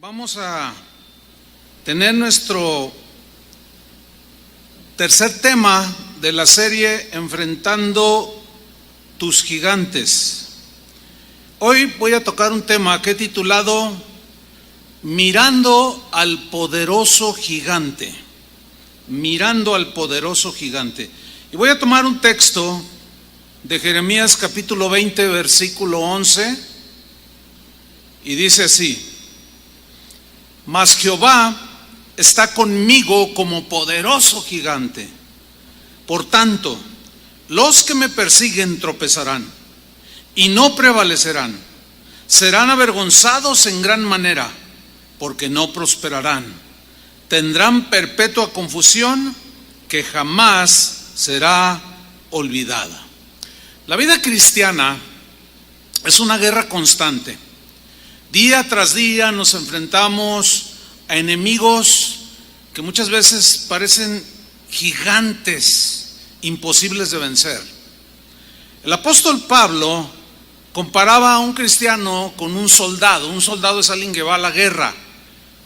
Vamos a tener nuestro tercer tema de la serie Enfrentando tus gigantes. Hoy voy a tocar un tema que he titulado Mirando al poderoso gigante. Mirando al poderoso gigante. Y voy a tomar un texto de Jeremías capítulo 20, versículo 11, y dice así: Mas Jehová está conmigo como poderoso gigante. Por tanto, los que me persiguen tropezarán y no prevalecerán. Serán avergonzados en gran manera, porque no prosperarán. Tendrán perpetua confusión que jamás será olvidada. La vida cristiana es una guerra constante. Día tras día nos enfrentamos a enemigos que muchas veces parecen gigantes, imposibles de vencer. El apóstol Pablo comparaba a un cristiano con un soldado. Un soldado es alguien que va a la guerra.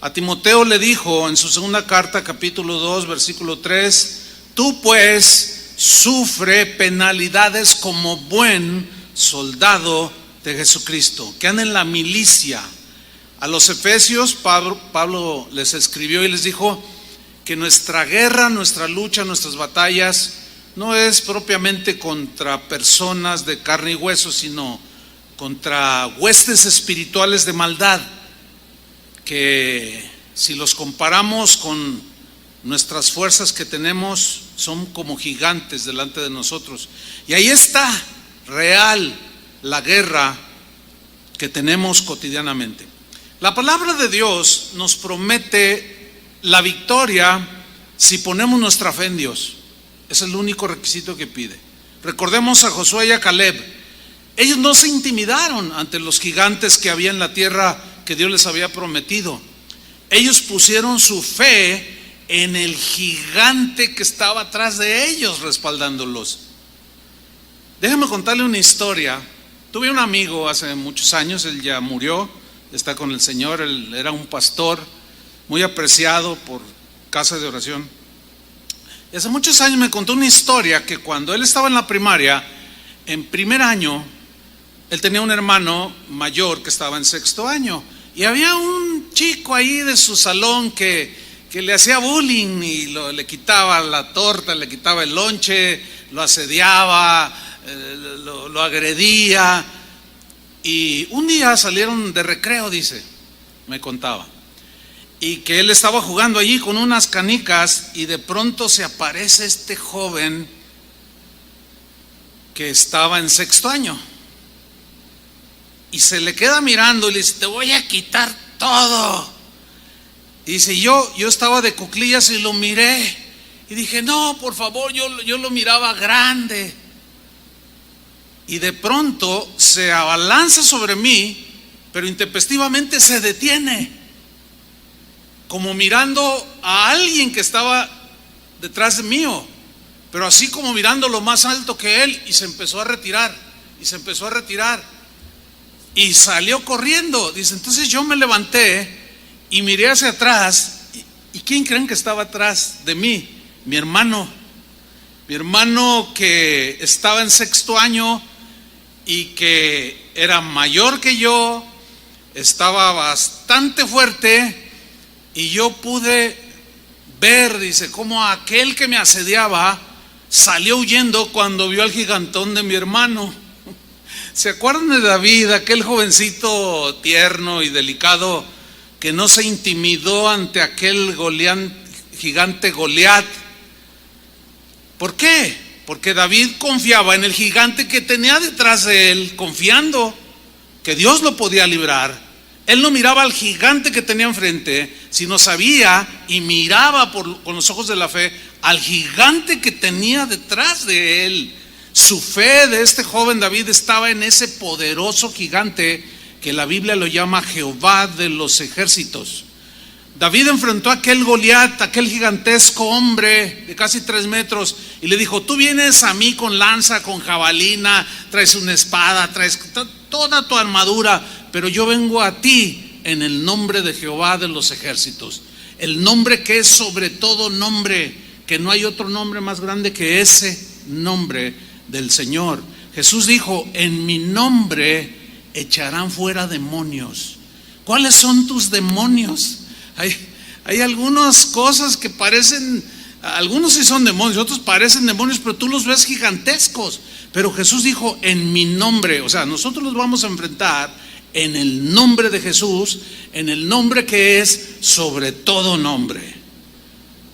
A Timoteo le dijo en su segunda carta, capítulo 2, versículo 3: Tú pues sufre penalidades como buen soldado de Jesucristo, que anda en la milicia. A los efesios Pablo les escribió y les dijo que nuestra guerra, nuestra lucha, nuestras batallas no es propiamente contra personas de carne y hueso, sino contra huestes espirituales de maldad, que si los comparamos con nuestras fuerzas que tenemos, son como gigantes delante de nosotros. Y ahí está real la guerra que tenemos cotidianamente. La palabra de Dios nos promete la victoria si ponemos nuestra fe en Dios. Es el único requisito que pide. Recordemos a Josué y a Caleb. Ellos no se intimidaron ante los gigantes que había en la tierra que Dios les había prometido. Ellos pusieron su fe en el gigante que estaba atrás de ellos, respaldándolos. Déjame contarle una historia. Tuve un amigo hace muchos años, él ya murió, está con el Señor. Él era un pastor muy apreciado por Casa de Oración. Y hace muchos años me contó una historia que cuando él estaba en la primaria, en primer año, él tenía un hermano mayor que estaba en sexto año. Y había un chico ahí de su salón que le hacía bullying y le quitaba la torta, le quitaba el lonche, lo asediaba, lo agredía. Y un día salieron de recreo, dice, me contaba, y que él estaba jugando allí con unas canicas y de pronto se aparece este joven que estaba en sexto año y se le queda mirando y le dice: te voy a quitar todo. Y dice: yo estaba de cuclillas y lo miré y dije: no, por favor, yo lo miraba grande. Y de pronto se abalanza sobre mí, pero intempestivamente se detiene, como mirando a alguien que estaba detrás de mí, pero así como mirando lo más alto que él, y se empezó a retirar, y salió corriendo. Dice: entonces yo me levanté y miré hacia atrás, ¿y quién creen que estaba atrás de mí? Mi hermano que estaba en sexto año y que era mayor que yo, estaba bastante fuerte, y yo pude ver, dice, cómo aquel que me asediaba salió huyendo cuando vio al gigantón de mi hermano. ¿Se acuerdan de David, aquel jovencito tierno y delicado que no se intimidó ante aquel gigante Goliat? ¿Por qué? Porque David confiaba en el gigante que tenía detrás de él, confiando que Dios lo podía librar. Él no miraba al gigante que tenía enfrente, sino sabía y miraba con los ojos de la fe al gigante que tenía detrás de él. Su fe de este joven David estaba en ese poderoso gigante que la Biblia lo llama Jehová de los ejércitos. David enfrentó a aquel Goliat, aquel gigantesco hombre de casi 3 metros, y le dijo: tú vienes a mí con lanza, con jabalina, traes una espada, traes toda tu armadura, pero yo vengo a ti en el nombre de Jehová de los ejércitos, el nombre que es sobre todo nombre, que no hay otro nombre más grande que ese nombre del Señor. Jesús dijo: en mi nombre echarán fuera demonios. ¿Cuáles son tus demonios? Hay algunas cosas que parecen, algunos sí son demonios, otros parecen demonios, pero tú los ves gigantescos. Pero Jesús dijo: en mi nombre. O sea, nosotros los vamos a enfrentar en el nombre de Jesús, en el nombre que es sobre todo nombre.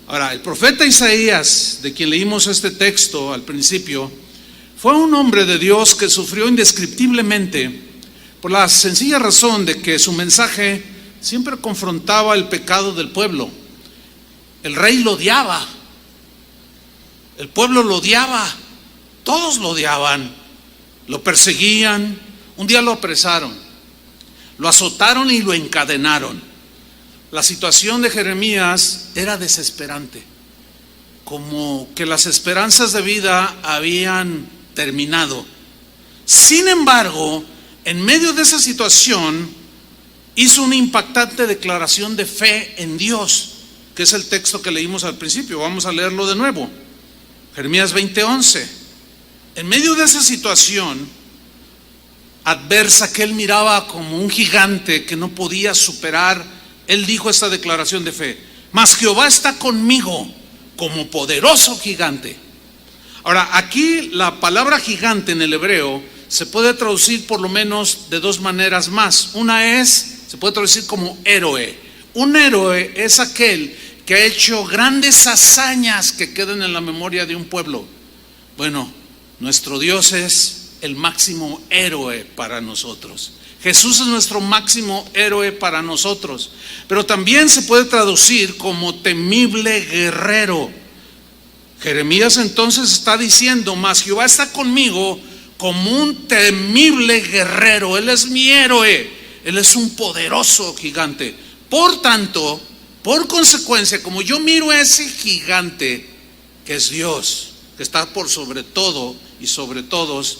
Ahora, el profeta Isaías, de quien leímos este texto al principio, fue un hombre de Dios que sufrió indescriptiblemente por la sencilla razón de que su mensaje siempre confrontaba el pecado del pueblo. El rey lo odiaba, el pueblo lo odiaba, todos lo odiaban, lo perseguían. Un día lo apresaron, lo azotaron y lo encadenaron. La situación de Jeremías era desesperante, como que las esperanzas de vida habían terminado. Sin embargo, en medio de esa situación, hizo una impactante declaración de fe en Dios, que es el texto que leímos al principio. Vamos a leerlo de nuevo. Jeremías 20:11. En medio de esa situación adversa que él miraba como un gigante que no podía superar, él dijo esta declaración de fe: mas Jehová está conmigo como poderoso gigante. Ahora, aquí la palabra gigante en el hebreo se puede traducir por lo menos de dos maneras más. Una es, se puede traducir como héroe. Un héroe es aquel que ha hecho grandes hazañas que quedan en la memoria de un pueblo. Bueno, nuestro Dios es el máximo héroe para nosotros. Jesús es nuestro máximo héroe para nosotros. Pero también se puede traducir como temible guerrero. Jeremías entonces está diciendo: mas Jehová está conmigo como un temible guerrero. Él es mi héroe, Él es un poderoso gigante. Por tanto, por consecuencia, como yo miro a ese gigante que es Dios, que está por sobre todo y sobre todos,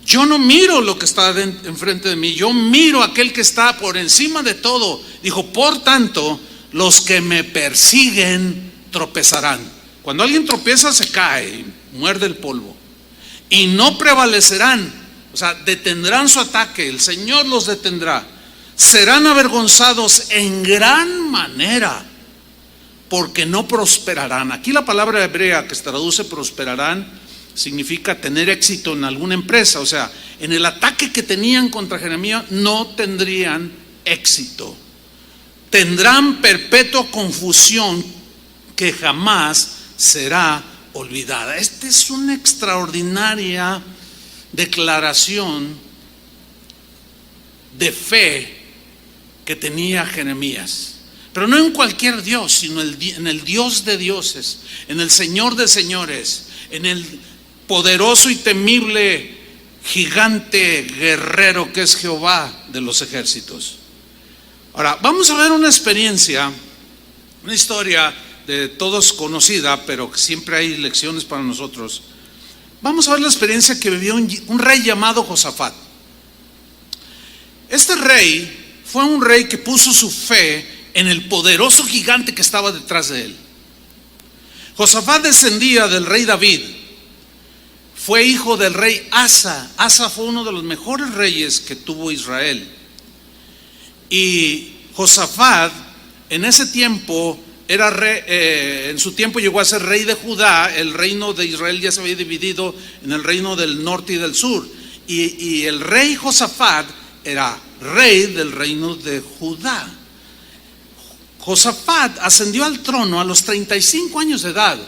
yo no miro lo que está enfrente de mí, yo miro a aquel que está por encima de todo. Dijo: por tanto, los que me persiguen tropezarán. Cuando alguien tropieza, se cae, muerde el polvo, y no prevalecerán. O sea, detendrán su ataque, el Señor los detendrá. Serán avergonzados en gran manera, porque no prosperarán. Aquí la palabra hebrea que se traduce prosperarán significa tener éxito en alguna empresa. O sea, en el ataque que tenían contra Jeremías no tendrían éxito. Tendrán perpetua confusión que jamás será olvidada. Esta es una extraordinaria declaración de fe que tenía Jeremías. Pero no en cualquier Dios, sino en el Dios de dioses, en el Señor de señores, en el poderoso y temible gigante guerrero que es Jehová de los ejércitos. Ahora, vamos a ver una experiencia, una historia de todos conocida, pero siempre hay lecciones para nosotros. Vamos a ver la experiencia que vivió un rey llamado Josafat. Este rey fue un rey que puso su fe en el poderoso gigante que estaba detrás de él. Josafat descendía del rey David. Fue hijo del rey Asa. Asa fue uno de los mejores reyes que tuvo Israel. Y Josafat en ese tiempo era rey, en su tiempo llegó a ser rey de Judá. El reino de Israel ya se había dividido en el reino del norte y del sur. Y el rey Josafat era rey del reino de Judá. Josafat ascendió al trono a los 35 años de edad.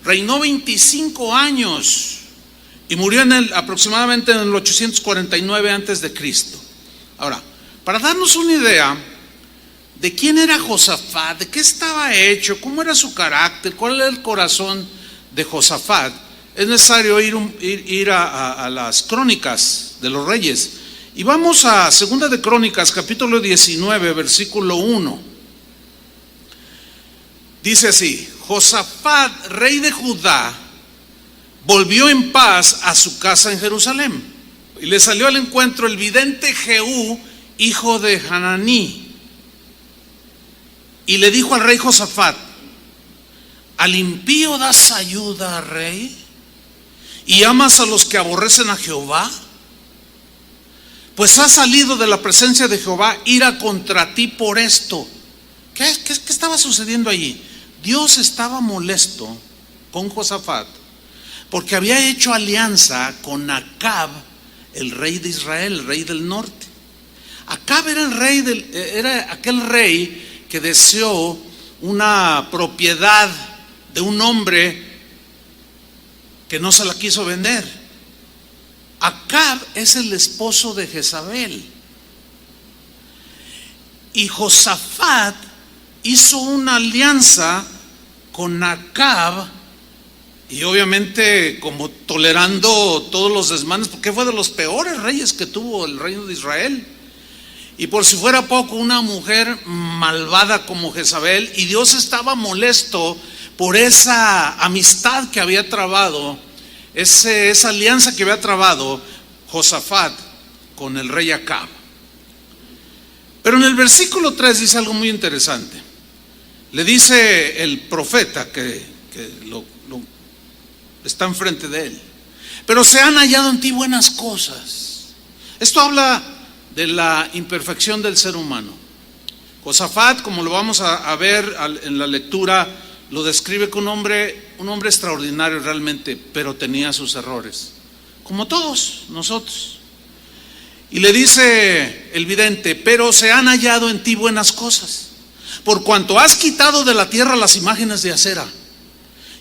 Reinó 25 años y murió aproximadamente en el 849 antes de Cristo. Ahora, para darnos una idea de quién era Josafat, de qué estaba hecho, cómo era su carácter, cuál era el corazón de Josafat, es necesario ir a las crónicas de los reyes. Y vamos a 2 de Crónicas, capítulo 19, versículo 1. Dice así: Josafat, rey de Judá, volvió en paz a su casa en Jerusalén, y le salió al encuentro el vidente Jehú, hijo de Hananí, y le dijo al rey Josafat: ¿al impío das ayuda, rey? ¿Y amas a los que aborrecen a Jehová? Pues ha salido de la presencia de Jehová ira contra ti por esto. ¿Qué estaba sucediendo allí? Dios estaba molesto con Josafat porque había hecho alianza con Acab, el rey de Israel, el rey del norte. Acab era aquel rey que deseó una propiedad de un hombre que no se la quiso vender. Acab es el esposo de Jezabel. Y Josafat hizo una alianza con Acab, y obviamente como tolerando todos los desmanes, porque fue de los peores reyes que tuvo el reino de Israel. Y por si fuera poco, una mujer malvada como Jezabel, y Dios estaba molesto por esa amistad que había trabado, esa alianza que había trabado Josafat con el rey Acab. Pero en el versículo 3 dice algo muy interesante. Le dice el profeta que está enfrente de él: pero se han hallado en ti buenas cosas. Esto habla de la imperfección del ser humano. Josafat, como lo vamos a ver en la lectura, lo describe como un hombre extraordinario realmente, pero tenía sus errores, como todos nosotros. Y le dice el vidente: pero se han hallado en ti buenas cosas, por cuanto has quitado de la tierra las imágenes de acera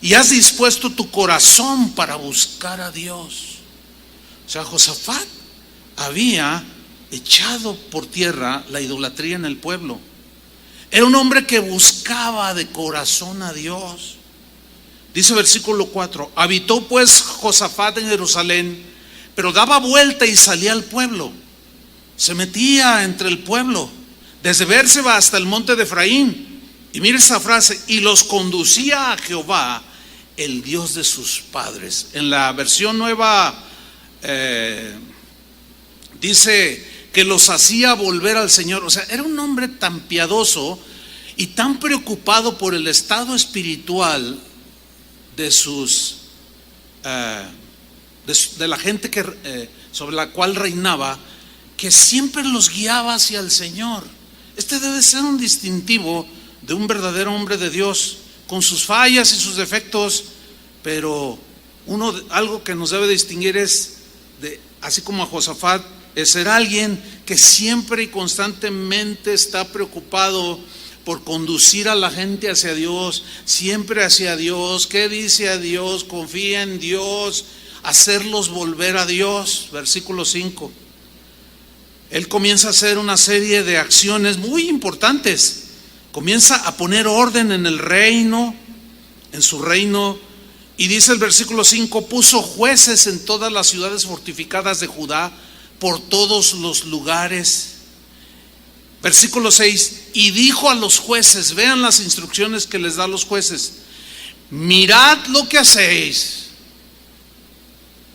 y has dispuesto tu corazón para buscar a Dios. O sea, Josafat había echado por tierra la idolatría en el pueblo. Era un hombre que buscaba de corazón a Dios. Dice versículo 4: habitó pues Josafat en Jerusalén, pero daba vuelta y salía al pueblo. Se metía entre el pueblo, desde Bérseba hasta el monte de Efraín. Y mire esa frase: y los conducía a Jehová, el Dios de sus padres. En la versión nueva dice que los hacía volver al Señor. O sea, era un hombre tan piadoso y tan preocupado por el estado espiritual de la gente sobre la cual reinaba, que siempre los guiaba hacia el Señor. Este debe ser un distintivo de un verdadero hombre de Dios, con sus fallas y sus defectos, pero algo que nos debe distinguir es, así como a Josafat, es ser alguien que siempre y constantemente está preocupado por conducir a la gente hacia Dios, siempre hacia Dios. ¿Qué dice a Dios? Confía en Dios, hacerlos volver a Dios. Versículo 5. Él comienza a hacer una serie de acciones muy importantes. Comienza a poner orden en el reino, en su reino. Y dice el versículo 5: puso jueces en todas las ciudades fortificadas de Judá, por todos los lugares. Versículo 6: y dijo a los jueces, vean las instrucciones que les da a los jueces: mirad lo que hacéis.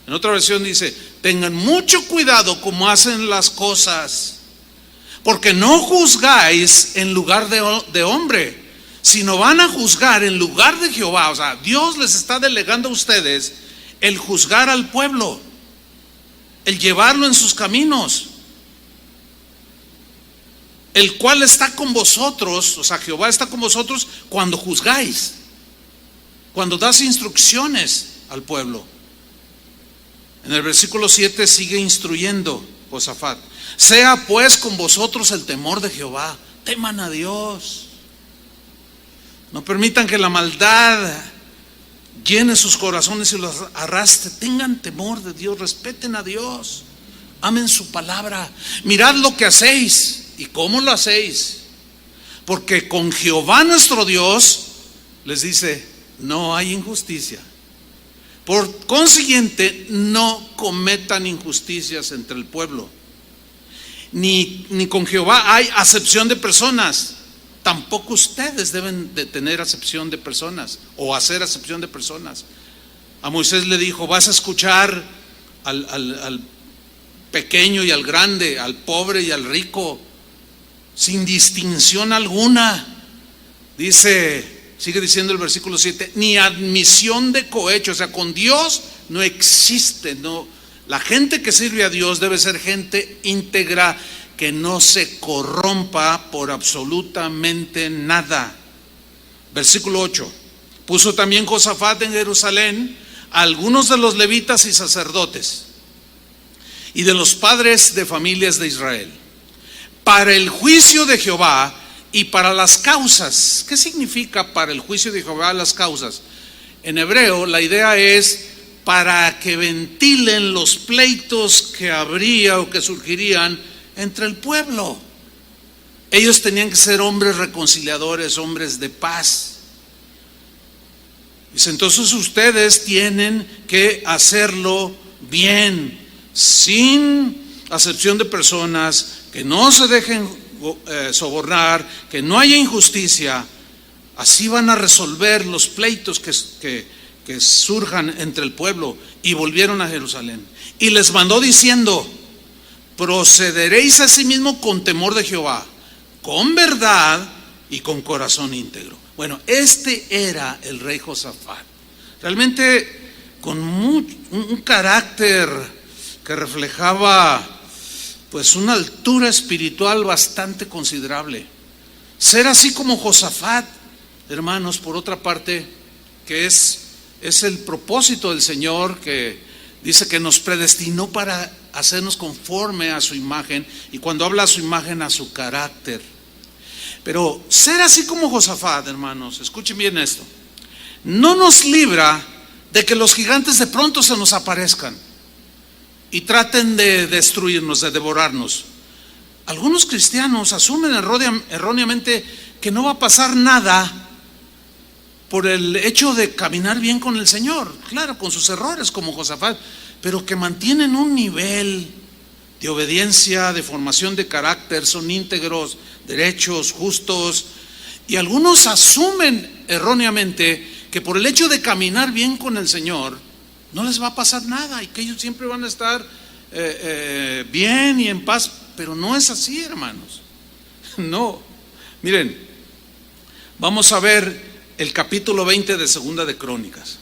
En otra versión dice: tengan mucho cuidado como hacen las cosas, porque no juzgáis en lugar de hombre, sino van a juzgar en lugar de Jehová. O sea, Dios les está delegando a ustedes el juzgar al pueblo, el llevarlo en sus caminos, el cual está con vosotros. O sea, Jehová está con vosotros cuando juzgáis, cuando das instrucciones al pueblo. En el versículo 7 sigue instruyendo Josafat: sea pues con vosotros el temor de Jehová, teman a Dios, no permitan que la maldad llene sus corazones y los arrastre. Tengan temor de Dios, respeten a Dios, amen su palabra. Mirad lo que hacéis y cómo lo hacéis, porque con Jehová nuestro Dios, les dice, no hay injusticia. Por consiguiente, no cometan injusticias entre el pueblo, ni con Jehová hay acepción de personas. Tampoco ustedes deben de tener acepción de personas o hacer acepción de personas. A Moisés le dijo: vas a escuchar al pequeño y al grande, al pobre y al rico, sin distinción alguna. Sigue diciendo el versículo 7, ni admisión de cohecho. O sea, con Dios no existe, no. La gente que sirve a Dios debe ser gente íntegra, que no se corrompa por absolutamente nada. Versículo 8, puso también Josafat en Jerusalén a algunos de los levitas y sacerdotes y de los padres de familias de Israel, para el juicio de Jehová y para las causas. ¿Qué significa para el juicio de Jehová las causas? En hebreo la idea es para que ventilen los pleitos que habría o que surgirían entre el pueblo. Ellos tenían que ser hombres reconciliadores, hombres de paz. Dice, entonces ustedes tienen que hacerlo bien, sin acepción de personas, que no se dejen sobornar, que no haya injusticia. Así van a resolver los pleitos que surjan entre el pueblo. Y volvieron a Jerusalén y les mandó diciendo, procederéis asimismo con temor de Jehová, con verdad y con corazón íntegro. Bueno, este era el rey Josafat, realmente con un carácter que reflejaba pues una altura espiritual bastante considerable. Ser así como Josafat, hermanos, por otra parte, que es el propósito del Señor, que dice que nos predestinó para hacernos conforme a su imagen, y cuando habla a su imagen, a su carácter. Pero ser así como Josafat, hermanos, escuchen bien esto, no nos libra de que los gigantes de pronto se nos aparezcan y traten de destruirnos, de devorarnos. Algunos cristianos asumen erróneamente que no va a pasar nada por el hecho de caminar bien con el Señor, claro, con sus errores como Josafat, pero que mantienen un nivel de obediencia, de formación de carácter, son íntegros, derechos, justos. Y algunos asumen erróneamente que por el hecho de caminar bien con el Señor no les va a pasar nada y que ellos siempre van a estar bien y en paz. Pero no es así, hermanos. No. Miren, vamos a ver el capítulo 20 de Segunda de Crónicas.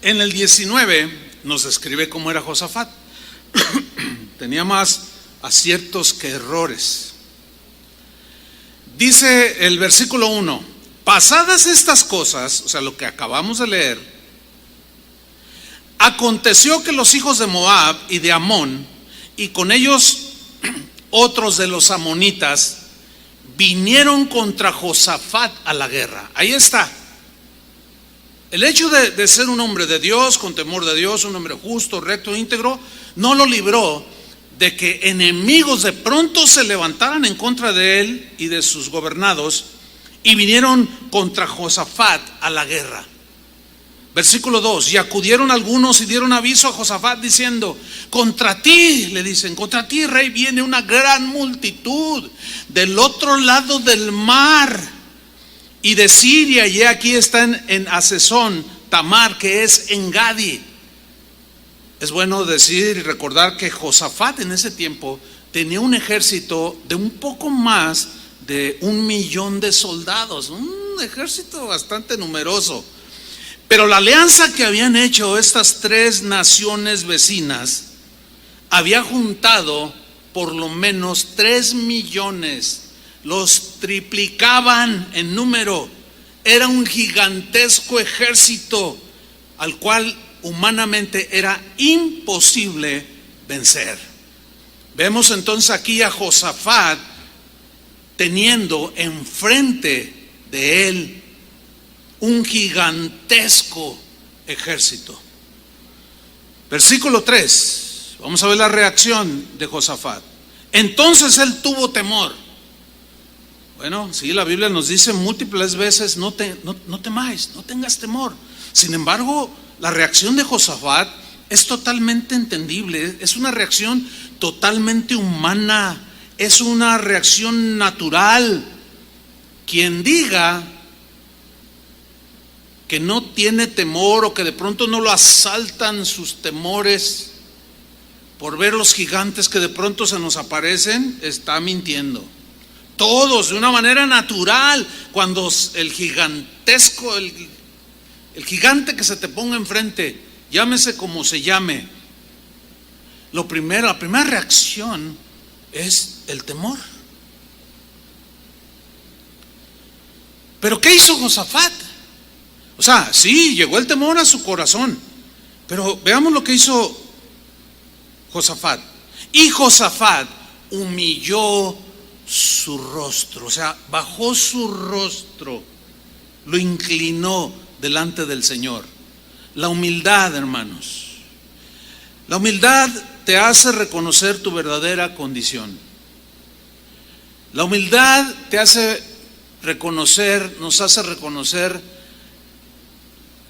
En el 19 nos describe cómo era Josafat. Tenía más aciertos que errores. Dice el versículo 1, pasadas estas cosas, o sea, lo que acabamos de leer, aconteció que los hijos de Moab y de Amón, y con ellos otros de los amonitas, vinieron contra Josafat a la guerra. Ahí está. El hecho de ser un hombre de Dios, con temor de Dios, un hombre justo, recto, íntegro, no lo libró de que enemigos de pronto se levantaran en contra de él y de sus gobernados y vinieron contra Josafat a la guerra. Versículo 2, y acudieron algunos y dieron aviso a Josafat diciendo, contra ti, le dicen, contra ti, rey, viene una gran multitud del otro lado del mar y de Siria, y aquí están en Asesón Tamar, que es en Gadi. Es bueno decir y recordar que Josafat en ese tiempo tenía un ejército de un poco más de 1,000,000 de soldados, un ejército bastante numeroso. Pero la alianza que habían hecho estas tres naciones vecinas había juntado por lo menos 3 millones, los triplicaban en número. Era un gigantesco ejército al cual humanamente era imposible vencer. Vemos entonces aquí a Josafat teniendo enfrente de él un gigantesco ejército. Versículo 3, vamos a ver la reacción de Josafat. Entonces él tuvo temor. Bueno, sí, la Biblia nos dice múltiples veces, no temáis, no tengas temor. Sin embargo, la reacción de Josafat es totalmente entendible, es una reacción totalmente humana, es una reacción natural. Quien diga que no tiene temor o que de pronto no lo asaltan sus temores por ver los gigantes que de pronto se nos aparecen, está mintiendo. Todos, de una manera natural, cuando el gigantesco, el gigante que se te ponga enfrente, llámese como se llame, la primera reacción es el temor. Pero ¿qué hizo Josafat? O sea, sí, llegó el temor a su corazón, pero veamos lo que hizo Josafat. Y Josafat humilló su rostro, o sea, bajó su rostro, lo inclinó delante del Señor. La humildad, hermanos, la humildad te hace reconocer tu verdadera condición. La humildad te hace reconocer, nos hace reconocer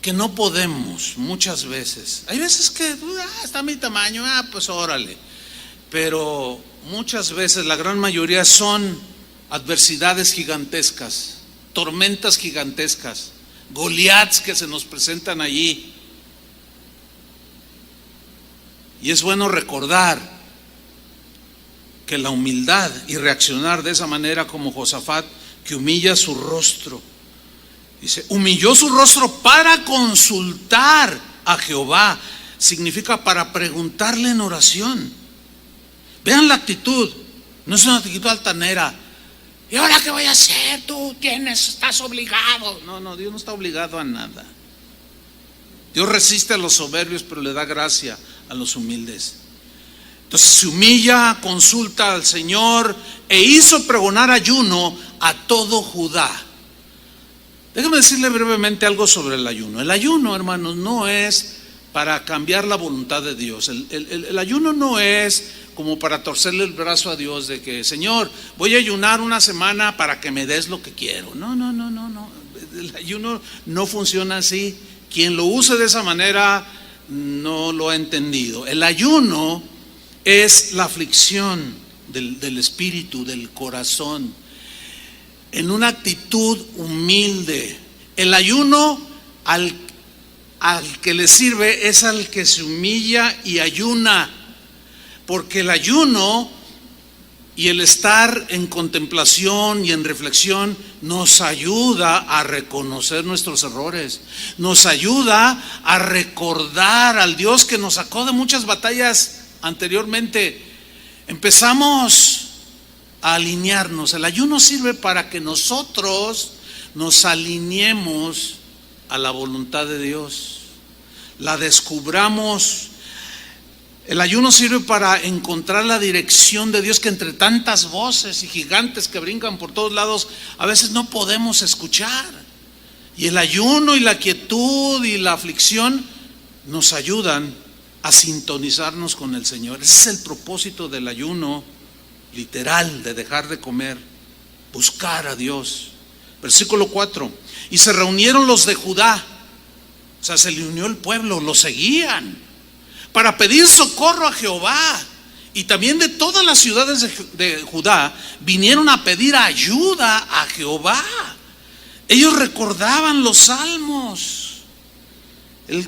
que no podemos muchas veces. Hay veces que está mi tamaño, pues órale. Pero muchas veces, la gran mayoría, son adversidades gigantescas, tormentas gigantescas, Goliats que se nos presentan allí. Y es bueno recordar que la humildad y reaccionar de esa manera como Josafat, que humilla su rostro. Dice, humilló su rostro para consultar a Jehová. Significa para preguntarle en oración. Vean la actitud, no es una actitud altanera. ¿Y ahora qué voy a hacer? Tú estás obligado. No, Dios no está obligado a nada. Dios resiste a los soberbios, pero le da gracia a los humildes. Entonces se humilla, consulta al Señor e hizo pregonar ayuno a todo Judá. Déjame decirle brevemente algo sobre el ayuno. El ayuno, hermanos, no es para cambiar la voluntad de Dios. El ayuno no es como para torcerle el brazo a Dios de que, Señor, voy a ayunar una semana para que me des lo que quiero. No. El ayuno no funciona así. Quien lo use de esa manera no lo ha entendido. El ayuno es la aflicción del espíritu, del corazón, en una actitud humilde. El ayuno al que le sirve es al que se humilla y ayuna, porque el ayuno y el estar en contemplación y en reflexión nos ayuda a reconocer nuestros errores, nos ayuda a recordar al Dios que nos sacó de muchas batallas anteriormente. Empezamos a alinearnos. El ayuno sirve para que nosotros nos alineemos a la voluntad de Dios, la descubramos. El ayuno sirve para encontrar la dirección de Dios, que entre tantas voces y gigantes que brincan por todos lados, a veces no podemos escuchar. Y el ayuno y la quietud y la aflicción nos ayudan a sintonizarnos con el Señor. Ese es el propósito del ayuno literal, de dejar de comer, buscar a Dios. Versículo 4. Y se reunieron los de Judá, o sea, se le unió el pueblo, lo seguían, para pedir socorro a Jehová. Y también de todas las ciudades de Judá vinieron a pedir ayuda a Jehová. Ellos recordaban los salmos.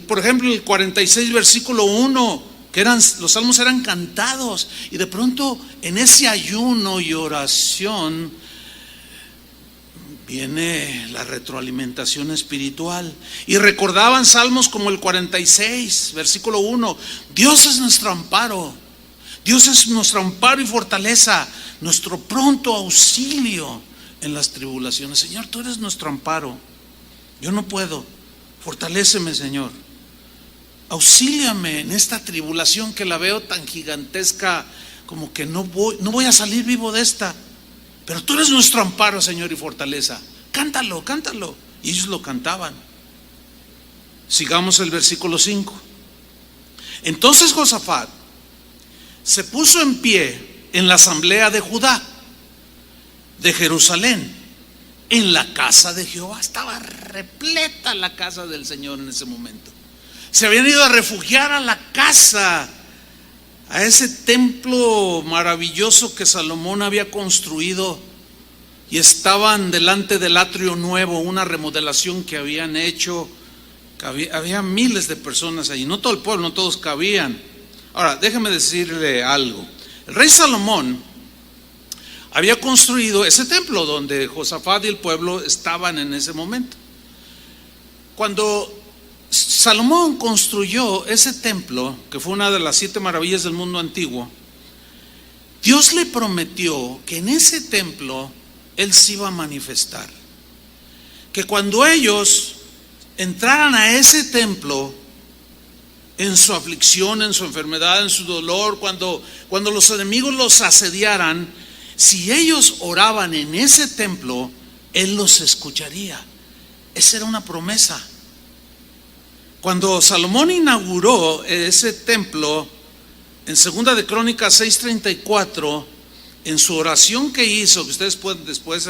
Por ejemplo, el 46 versículo 1, que los salmos eran cantados. Y de pronto en ese ayuno y oración viene la retroalimentación espiritual. Y recordaban salmos como el 46 versículo 1. Dios es nuestro amparo, Dios es nuestro amparo y fortaleza, nuestro pronto auxilio en las tribulaciones. Señor, tú eres nuestro amparo, yo no puedo, fortaléceme, Señor, auxíliame en esta tribulación que la veo tan gigantesca, como que no voy a salir vivo de esta. Pero tú eres nuestro amparo, Señor, y fortaleza. Cántalo. Y ellos lo cantaban. Sigamos el versículo 5. Entonces Josafat se puso en pie en la asamblea de Judá, de Jerusalén, en la casa de Jehová. Estaba repleta la casa del Señor en ese momento. Se habían ido a refugiar a la casa, a ese templo maravilloso que Salomón había construido, y estaban delante del atrio nuevo, una remodelación que habían hecho había miles de personas allí, no todo el pueblo, no todos cabían. Ahora, déjeme decirle algo. El rey Salomón había construido ese templo donde Josafat y el pueblo estaban en ese momento. Cuando Salomón construyó ese templo, que fue una de las 7 maravillas del mundo antiguo, Dios le prometió que en ese templo Él se iba a manifestar. Que cuando ellos entraran a ese templo, en su aflicción, en su enfermedad, en su dolor, cuando los enemigos los asediaran, si ellos oraban en ese templo, Él los escucharía. Esa era una promesa. Cuando Salomón inauguró ese templo, en 2 de Crónicas 6:34, en su oración que hizo, que ustedes pueden después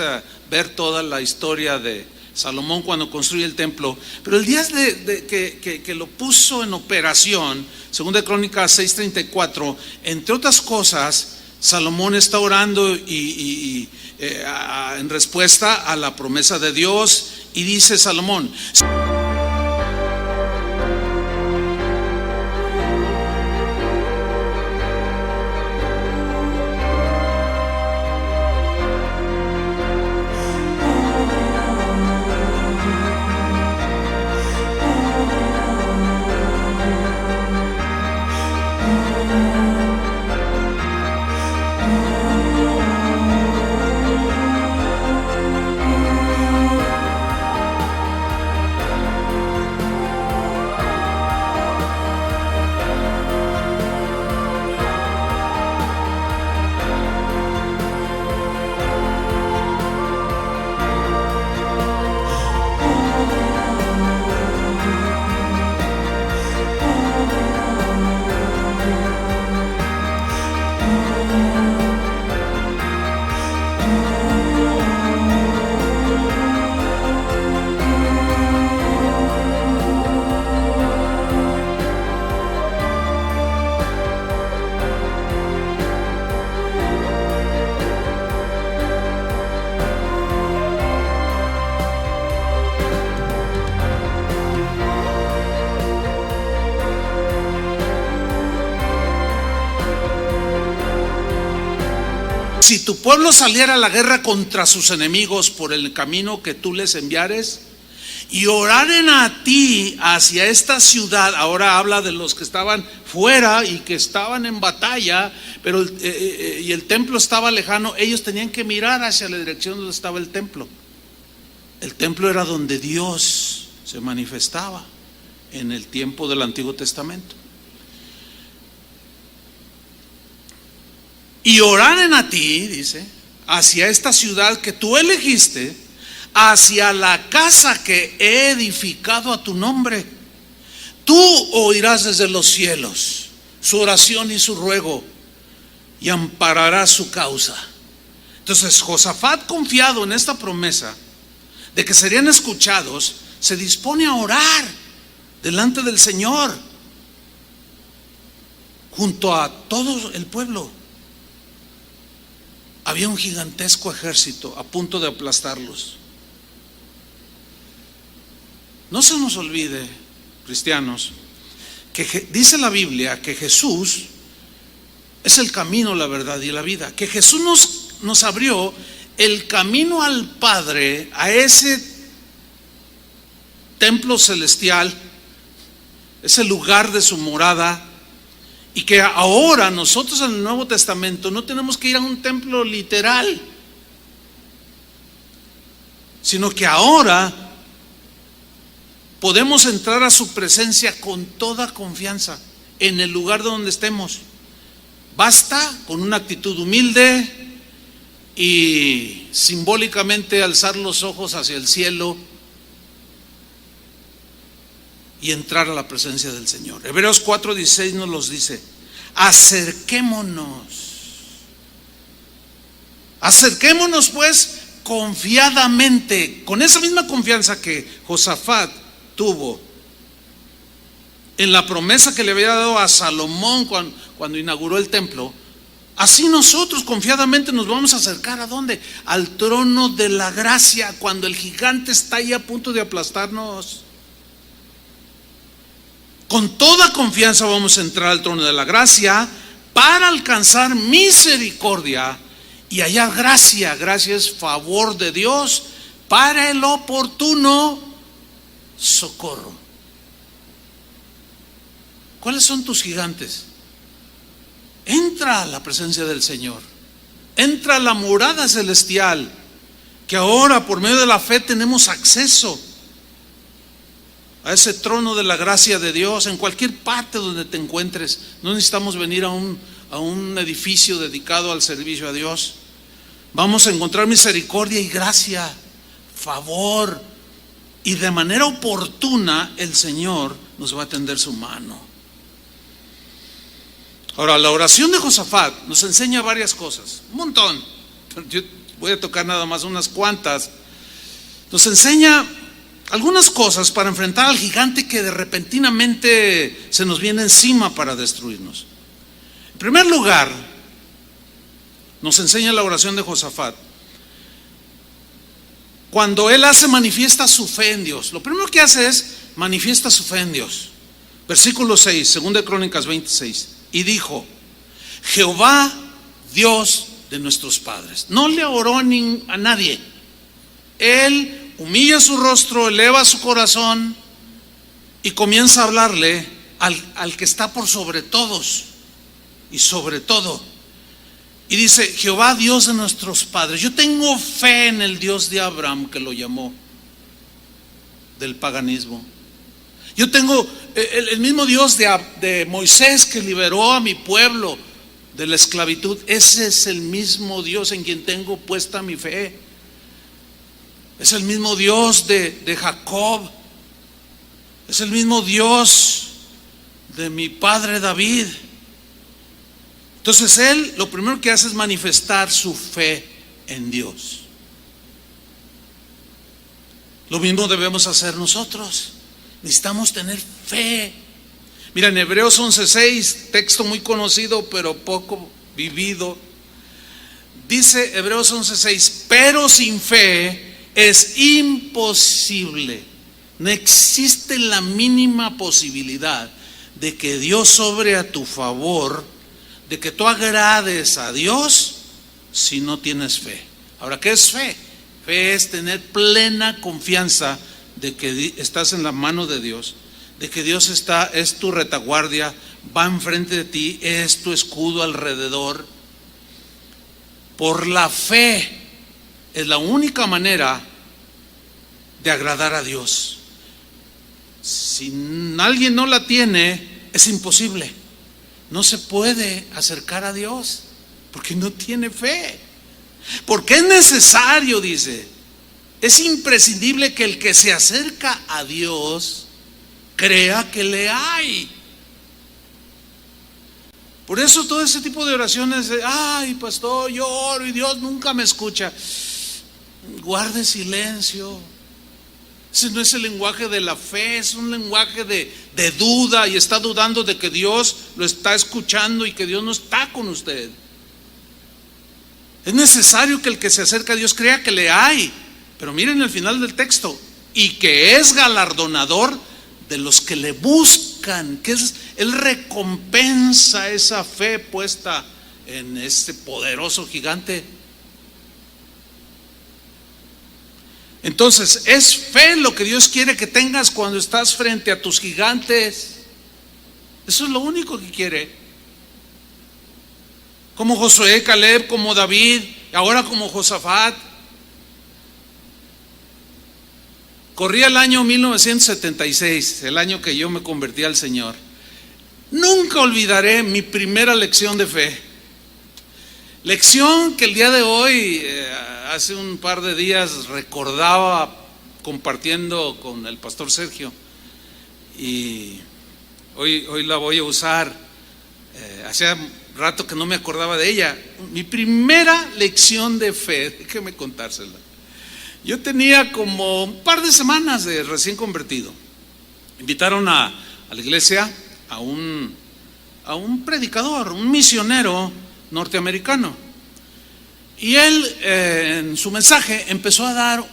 ver toda la historia de Salomón cuando construye el templo, pero el día que lo puso en operación, 2 de Crónicas 6:34, entre otras cosas, Salomón está orando en respuesta a la promesa de Dios, y dice Salomón: si tu pueblo saliera a la guerra contra sus enemigos por el camino que tú les enviares, y oraren a ti hacia esta ciudad. Ahora habla de los que estaban fuera y que estaban en batalla, pero y el templo estaba lejano. Ellos tenían que mirar hacia la dirección donde estaba el templo. El templo era donde Dios se manifestaba en el tiempo del Antiguo Testamento. Y oraren a ti, dice, hacia esta ciudad que tú elegiste, hacia la casa que he edificado a tu nombre. Tú oirás desde los cielos su oración y su ruego, y ampararás su causa. Entonces Josafat, confiado en esta promesa de que serían escuchados, se dispone a orar delante del Señor junto a todo el pueblo. Había un gigantesco ejército a punto de aplastarlos. No se nos olvide, cristianos, que dice la Biblia que Jesús es el camino, la verdad y la vida. Que Jesús nos abrió el camino al Padre, a ese templo celestial, ese lugar de su morada. Y que ahora nosotros en el Nuevo Testamento no tenemos que ir a un templo literal, sino que ahora podemos entrar a su presencia con toda confianza en el lugar donde estemos. Basta con una actitud humilde y simbólicamente alzar los ojos hacia el cielo y entrar a la presencia del Señor. Hebreos 4:16 nos los dice: acerquémonos pues confiadamente, con esa misma confianza que Josafat tuvo en la promesa que le había dado a Salomón cuando inauguró el templo. Así nosotros confiadamente nos vamos a acercar ¿a dónde? Al trono de la gracia, cuando el gigante está ahí a punto de aplastarnos. Con toda confianza vamos a entrar al trono de la gracia para alcanzar misericordia y hallar gracia. Gracia es favor de Dios para el oportuno socorro. ¿Cuáles son tus gigantes? Entra a la presencia del Señor. Entra a la morada celestial, que ahora por medio de la fe tenemos acceso a ese trono de la gracia de Dios en cualquier parte donde te encuentres. No necesitamos venir a un edificio dedicado al servicio a Dios. Vamos a encontrar misericordia y gracia, favor, y de manera oportuna el Señor nos va a tender su mano. Ahora, la oración de Josafat nos enseña varias cosas, un montón. Yo voy a tocar nada más unas cuantas. Nos enseña algunas cosas para enfrentar al gigante que de repentinamente se nos viene encima para destruirnos. En primer lugar, nos enseña la oración de Josafat. Cuando él manifiesta su fe en Dios, lo primero que hace es manifiesta su fe en Dios. Versículo 6, 2 Crónicas 26. Y dijo: Jehová, Dios de nuestros padres. No le oró a nadie. Él humilla su rostro, eleva su corazón y comienza a hablarle al que está por sobre todos y sobre todo. Y dice: Jehová, Dios de nuestros padres. Yo tengo fe en el Dios de Abraham, que lo llamó del paganismo. Yo tengo el mismo Dios de Moisés, que liberó a mi pueblo de la esclavitud. Ese es el mismo Dios en quien tengo puesta mi fe. Es el mismo Dios de Jacob. Es el mismo Dios de mi padre David. Entonces él lo primero que hace es manifestar su fe en Dios. Lo mismo debemos hacer nosotros. Necesitamos tener fe. Mira, en Hebreos 11:6, texto muy conocido pero poco vivido, dice Hebreos 11:6: pero sin fe es imposible, no existe la mínima posibilidad de que Dios obre a tu favor, de que tú agrades a Dios si no tienes fe. Ahora, ¿qué es fe? Fe es tener plena confianza de que estás en la mano de Dios, de que Dios es tu retaguardia, va enfrente de ti, es tu escudo alrededor. Por la fe es la única manera de agradar a Dios. Si alguien no la tiene, es imposible. No se puede acercar a Dios porque no tiene fe. Porque es necesario, dice, es imprescindible que el que se acerca a Dios crea que le hay. Por eso todo ese tipo de oraciones de: ay, pastor, yo oro y Dios nunca me escucha. Guarde silencio. Ese no es el lenguaje de la fe, es un lenguaje de duda, y está dudando de que Dios lo está escuchando y que Dios no está con usted. Es necesario que el que se acerca a Dios crea que le hay. Pero miren el final del texto: y que es galardonador de los que le buscan, que Él recompensa esa fe puesta en este poderoso gigante. Entonces, es fe lo que Dios quiere que tengas cuando estás frente a tus gigantes. Eso es lo único que quiere. Como Josué, Caleb, como David, ahora como Josafat. Corría el año 1976, el año que yo me convertí al Señor. Nunca olvidaré mi primera lección de fe. Lección que el día de hoy, hace un par de días, recordaba compartiendo con el pastor Sergio. Y hoy la voy a usar. Hacía rato que no me acordaba de ella. Mi primera lección de fe, déjeme contársela. Yo tenía como un par de semanas de recién convertido. Invitaron a la iglesia a un predicador, un misionero norteamericano. Y él en su mensaje empezó a dar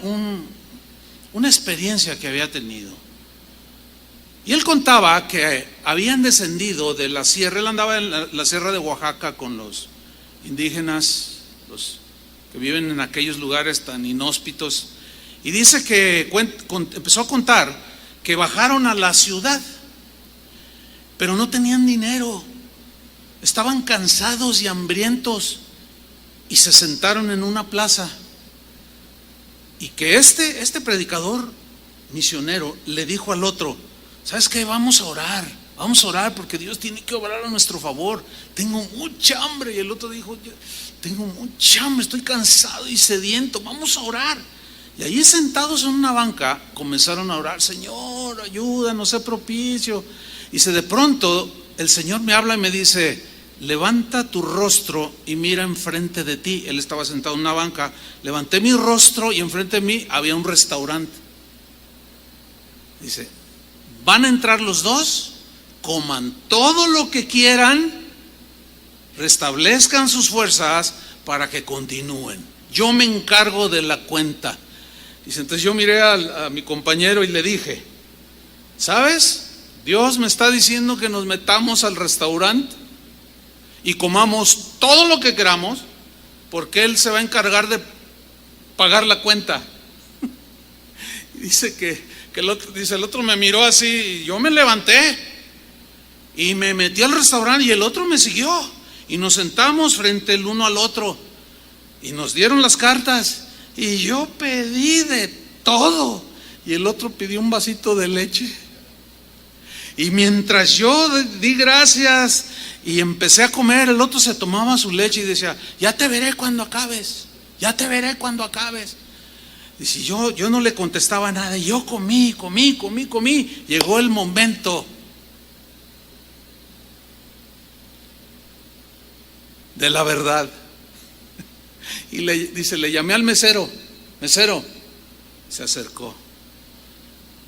una experiencia que había tenido. Y él contaba que habían descendido de la sierra. Él andaba en la sierra de Oaxaca con los indígenas, los que viven en aquellos lugares tan inhóspitos. Y dice que empezó a contar que bajaron a la ciudad, pero no tenían dinero, estaban cansados y hambrientos, y se sentaron en una plaza. Y que este predicador misionero le dijo al otro: ¿sabes qué? Vamos a orar porque Dios tiene que obrar a nuestro favor. Tengo mucha hambre. Y el otro dijo: tengo mucha hambre, estoy cansado y sediento, vamos a orar. Y ahí sentados en una banca comenzaron a orar: Señor, ayúdanos, sé propicio. Y de pronto el Señor me habla y me dice: levanta tu rostro y mira enfrente de ti. Él estaba sentado en una banca. Levanté mi rostro y enfrente de mí había un restaurante. Dice: van a entrar los dos, coman todo lo que quieran, restablezcan sus fuerzas para que continúen. Yo me encargo de la cuenta. Dice: entonces yo miré a mi compañero y le dije: ¿sabes? Dios me está diciendo que nos metamos al restaurante y comamos todo lo que queramos, porque Él se va a encargar de pagar la cuenta. Dice que el otro me miró así, y yo me levanté y me metí al restaurante, y el otro me siguió, y nos sentamos frente el uno al otro y nos dieron las cartas, y yo pedí de todo y el otro pidió un vasito de leche. Y mientras yo di gracias y empecé a comer, el otro se tomaba su leche y decía: ya te veré cuando acabes, ya te veré cuando acabes. Y si yo no le contestaba nada, y yo comí. Llegó el momento de la verdad. Y le llamé al mesero: mesero. Se acercó: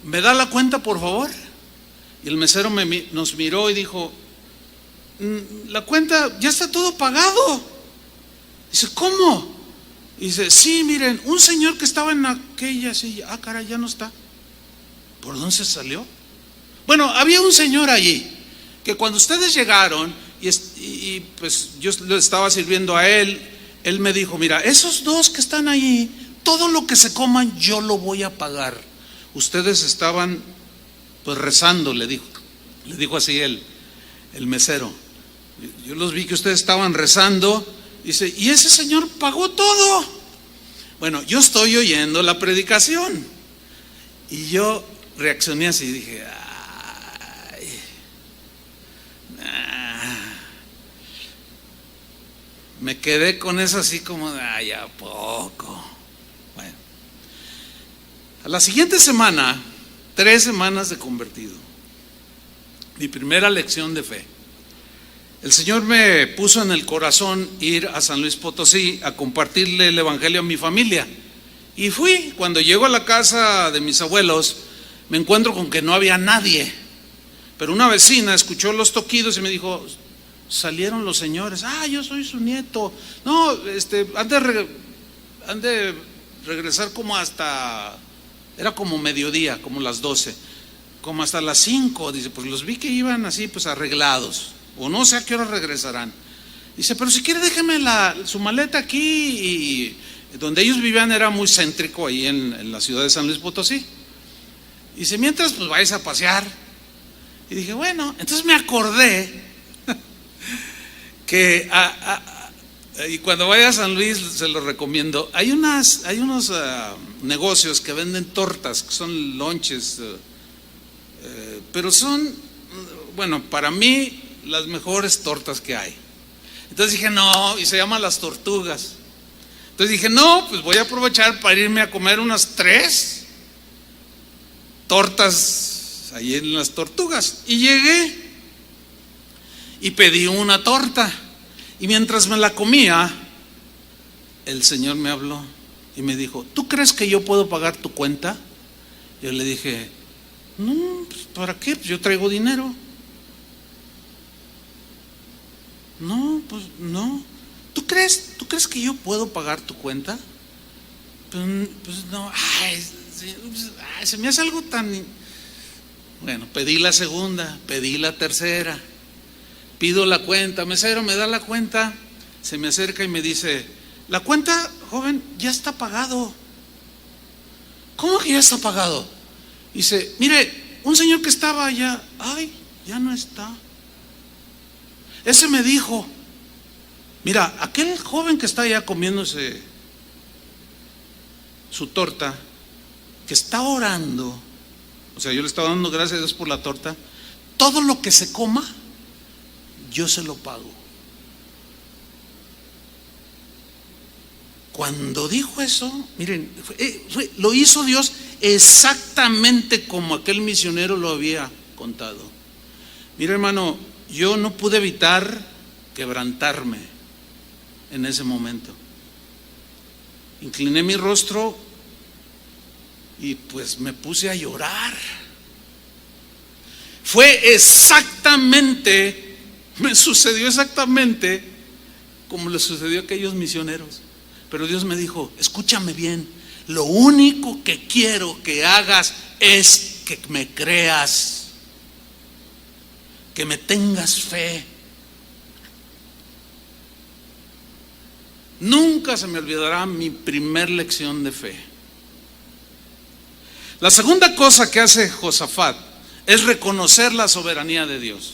¿me da la cuenta, por favor? Y el mesero nos miró y dijo: la cuenta ya está todo pagado. Dice: ¿cómo? Y dice: sí, miren, un señor que estaba en aquella silla. Caray, ya no está. ¿Por dónde se salió? Bueno, había un señor allí que cuando ustedes llegaron y pues yo le estaba sirviendo a él, él me dijo: mira, esos dos que están allí, todo lo que se coman yo lo voy a pagar. Ustedes estaban pues rezando, le dijo así el mesero. Yo los vi que ustedes estaban rezando. Dice: y ese señor pagó todo. Bueno, yo estoy oyendo la predicación y yo reaccioné así, dije: me quedé con eso así como de: ay, ¿a poco? Bueno, a la siguiente semana, 3 semanas de convertido, mi primera lección de fe, el Señor me puso en el corazón ir a San Luis Potosí a compartirle el evangelio a mi familia. Y fui. Cuando llego a la casa de mis abuelos, me encuentro con que no había nadie, pero una vecina escuchó los toquidos y me dijo: salieron los señores. Yo soy su nieto. No, han de regresar como hasta, era como mediodía, como las 12, como hasta las 5. Dice: pues los vi que iban así pues arreglados, o no sé a qué hora regresarán. Dice: pero si quiere déjeme su maleta aquí. Y donde ellos vivían era muy céntrico, ahí en la ciudad de San Luis Potosí. Dice: mientras pues vais a pasear. Y dije: bueno. Entonces me acordé que y cuando vaya a San Luis se lo recomiendo. Hay unos negocios que venden tortas, que son lonches, pero son, bueno, para mí las mejores tortas que hay. Entonces dije: no, y se llaman Las Tortugas. Entonces dije: no, pues voy a aprovechar para irme a comer unas 3 tortas ahí en Las Tortugas. Y llegué y pedí una torta, y mientras me la comía, el Señor me habló y me dijo: ¿tú crees que yo puedo pagar tu cuenta? Yo le dije: no, pues ¿para qué? Pues yo traigo dinero. No, pues no. ¿Tú crees que yo puedo pagar tu cuenta? Pues no. Se me hace algo tan Bueno, pedí la segunda, pedí la tercera, pido la cuenta, mesero, me da la cuenta, se me acerca y me dice: la cuenta, joven, ya está pagado. ¿Cómo que ya está pagado? Dice: mire, un señor que estaba allá, ay, ya no está. Ese me dijo: mira, aquel joven que está allá comiéndose su torta, que está orando, o sea, yo le estaba dando gracias a Dios por la torta, todo lo que se coma, yo se lo pago. Cuando dijo eso, miren, lo hizo Dios exactamente como aquel misionero lo había contado. Mira, hermano, yo no pude evitar quebrantarme en ese momento. Incliné mi rostro y pues me puse a llorar. Me sucedió exactamente como le sucedió a aquellos misioneros. Pero Dios me dijo: escúchame bien, lo único que quiero que hagas es que me creas, que me tengas fe. Nunca se me olvidará mi primer lección de fe. La segunda cosa que hace Josafat es reconocer la soberanía de Dios.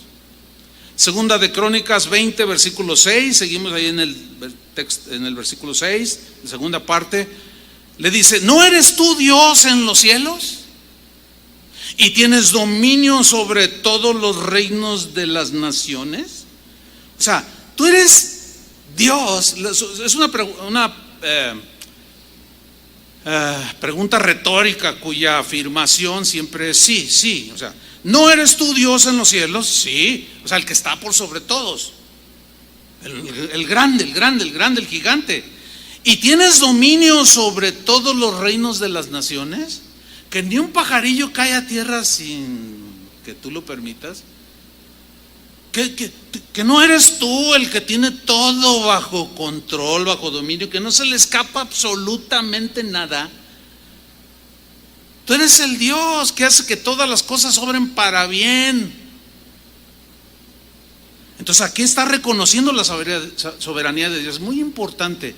Segunda de Crónicas 20, versículo 6, seguimos ahí en el versículo 6, en segunda parte, le dice: ¿no eres tú Dios en los cielos? ¿Y tienes dominio sobre todos los reinos de las naciones? O sea, tú eres Dios. Es una pregunta retórica cuya afirmación siempre es sí, sí. O sea, ¿no eres tú Dios en los cielos? Sí. O sea, el que está por sobre todos. El grande, el gigante. ¿Y tienes dominio sobre todos los reinos de las naciones? Que ni un pajarillo cae a tierra sin que tú lo permitas. Que no eres tú el que tiene todo bajo control, bajo dominio, que no se le escapa absolutamente nada. Tú eres el Dios que hace que todas las cosas obren para bien. Entonces aquí está reconociendo la soberanía de Dios. Es muy importante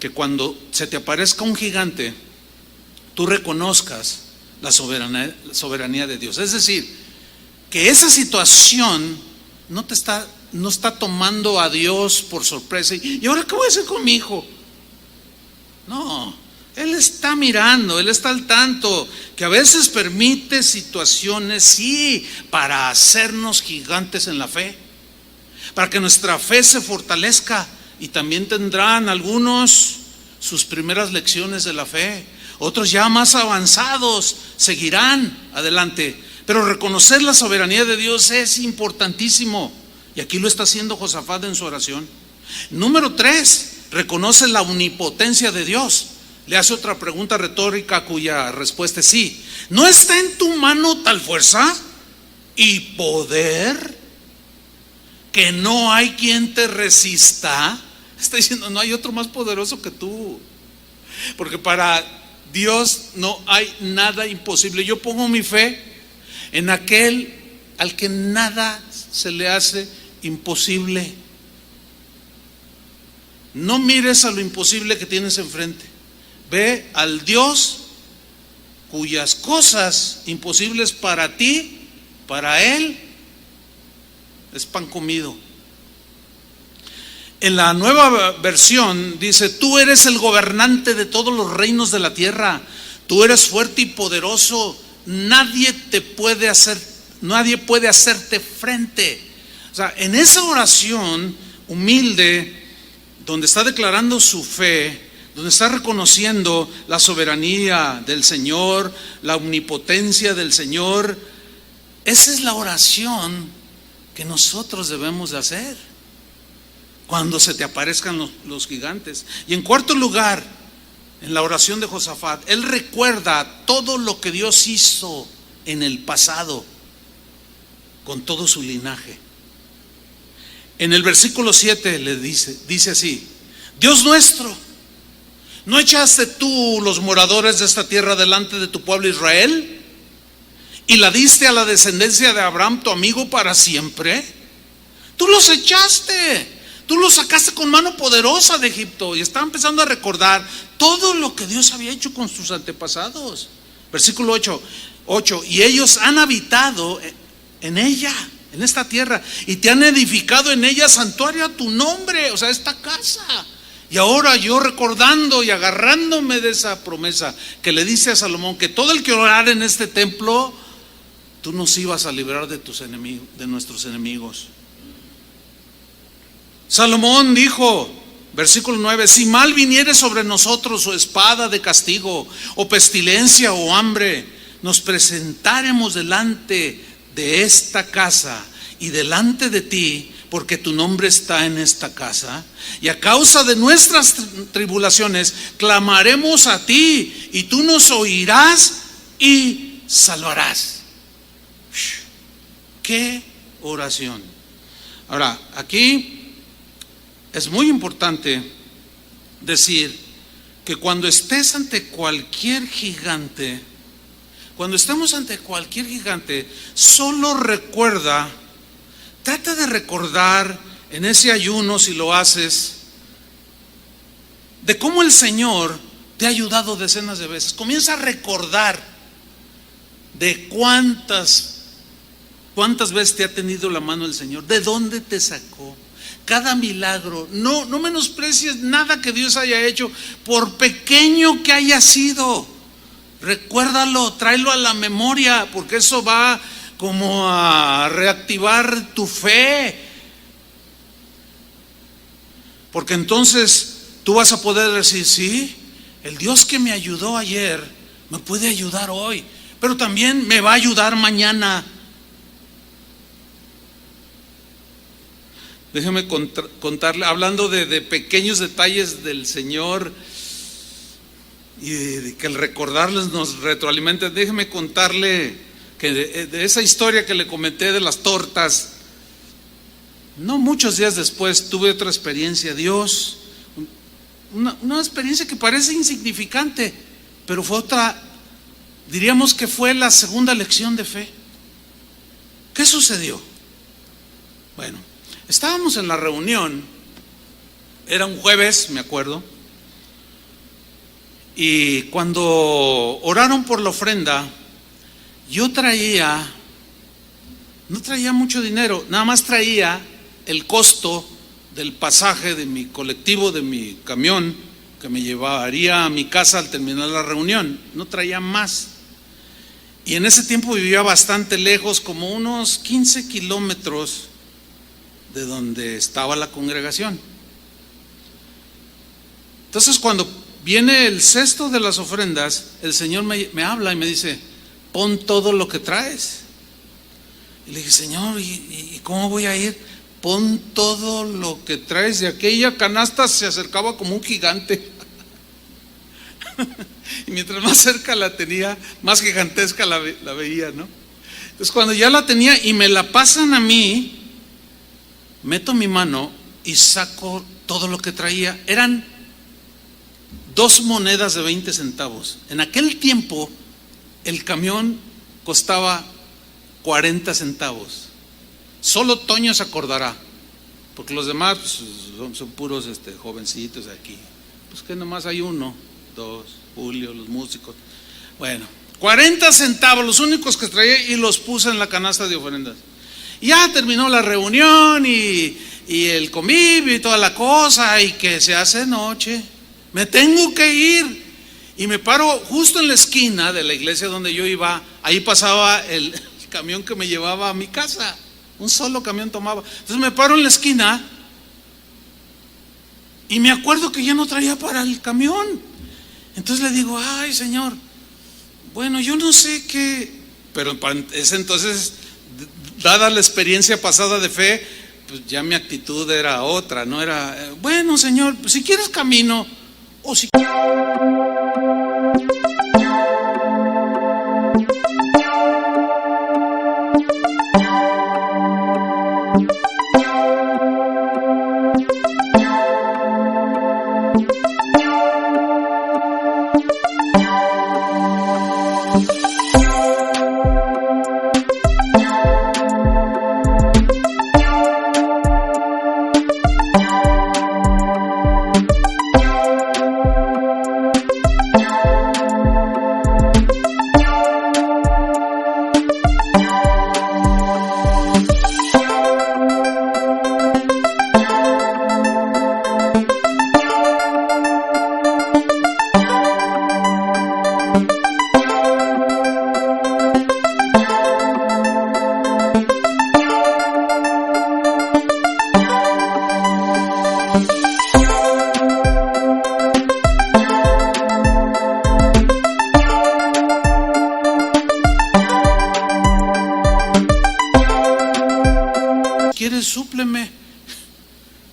que cuando se te aparezca un gigante, tú reconozcas la soberanía de Dios. Es decir, que esa situación no está tomando a Dios por sorpresa. ¿Y ahora qué voy a hacer con mi hijo? No, Él está mirando, Él está al tanto, que a veces permite situaciones, sí, para hacernos gigantes en la fe, para que nuestra fe se fortalezca. Y también tendrán algunos sus primeras lecciones de la fe, otros ya más avanzados seguirán adelante. Pero reconocer la soberanía de Dios es importantísimo. Y aquí lo está haciendo Josafat en su oración. Número 3, reconoce la omnipotencia de Dios. Le hace otra pregunta retórica cuya respuesta es sí. ¿No está en tu mano tal fuerza y poder que no hay quien te resista? Está diciendo: no hay otro más poderoso que tú. Porque para Dios no hay nada imposible. Yo pongo mi fe en aquel al que nada se le hace imposible. No mires a lo imposible que tienes enfrente. Ve al Dios cuyas cosas imposibles para ti, para Él, es pan comido. En la nueva versión dice: tú eres el gobernante de todos los reinos de la tierra. Tú eres fuerte y poderoso. Nadie puede hacerte frente. O sea, en esa oración humilde, donde está declarando su fe, donde está reconociendo la soberanía del Señor, la omnipotencia del Señor, esa es la oración que nosotros debemos de hacer cuando se te aparezcan los gigantes. Y en cuarto lugar, en la oración de Josafat, él recuerda todo lo que Dios hizo en el pasado con todo su linaje. En el versículo 7 le dice así: Dios nuestro, ¿no echaste tú los moradores de esta tierra delante de tu pueblo Israel? y la diste a la descendencia de Abraham, tu amigo, para siempre. Tú los echaste, tú los sacaste con mano poderosa de Egipto. Y estaba empezando a recordar todo lo que Dios había hecho con sus antepasados. Versículo 8, y ellos han habitado en ella, en esta tierra, y te han edificado en ella santuario a tu nombre, o sea, esta casa. Y ahora yo, recordando y agarrándome de esa promesa que le dice a Salomón, que todo el que orara en este templo, tú nos ibas a librar de tus enemigos, de nuestros enemigos. Salomón dijo, versículo 9, si mal viniere sobre nosotros o espada de castigo, o pestilencia o hambre, nos presentáremos delante de esta casa y delante de ti, porque tu nombre está en esta casa, y a causa de nuestras tribulaciones clamaremos a ti, y tú nos oirás y salvarás. ¡Qué oración! Ahora, aquí es muy importante decir que cuando estés ante cualquier gigante, cuando estemos ante cualquier gigante, solo trata de recordar en ese ayuno, si lo haces, de cómo el Señor te ha ayudado decenas de veces. Comienza a recordar de cuántas veces te ha tenido la mano el Señor, de dónde te sacó, cada milagro. No menosprecies nada que Dios haya hecho, por pequeño que haya sido. Recuérdalo, tráelo a la memoria, porque eso va como a reactivar tu fe. Porque entonces tú vas a poder decir, sí, el Dios que me ayudó ayer me puede ayudar hoy, pero también me va a ayudar mañana. Déjeme contarle, hablando de pequeños detalles del Señor y de que el recordarles nos retroalimenta. Déjeme contarle que de esa historia que le comenté de las tortas, no muchos días después tuve otra experiencia. Dios, una experiencia que parece insignificante, pero fue otra, diríamos que fue la segunda lección de fe. ¿Qué sucedió? Bueno, estábamos en la reunión, era un jueves, me acuerdo, y cuando oraron por la ofrenda, yo no traía mucho dinero, nada más traía el costo del pasaje de mi colectivo, de mi camión, que me llevaría a mi casa al terminar la reunión. No traía más. Y en ese tiempo vivía bastante lejos, como unos 15 kilómetros de donde estaba la congregación. Entonces, cuando viene el cesto de las ofrendas, el Señor me habla y me dice, pon todo lo que traes. Y le dije, Señor, ¿y cómo voy a ir? Pon todo lo que traes. De aquella canasta se acercaba como un gigante. Y mientras más cerca la tenía, más gigantesca la veía, ¿no? Entonces, cuando ya la tenía y me la pasan a mí, meto mi mano y saco todo lo que traía. Eran 2 monedas de 20 centavos. En aquel tiempo el camión costaba 40 centavos. Solo Toño se acordará, porque los demás pues, son puros jovencitos aquí. Pues que nomás hay 1, 2, Julio, los músicos. Bueno, 40 centavos, los únicos que traía, y los puse en la canasta de ofrendas. Ya terminó la reunión y el convivio y toda la cosa, y que se hace noche. Me tengo que ir y me paro justo en la esquina de la iglesia donde yo iba. Ahí pasaba el camión que me llevaba a mi casa. Un solo camión tomaba. Entonces me paro en la esquina y me acuerdo que ya no traía para el camión. Entonces le digo, ay, Señor, bueno, yo no sé qué, pero para ese entonces, dada la experiencia pasada de fe, pues ya mi actitud era otra, no era, bueno, Señor, pues si quieres camino, o si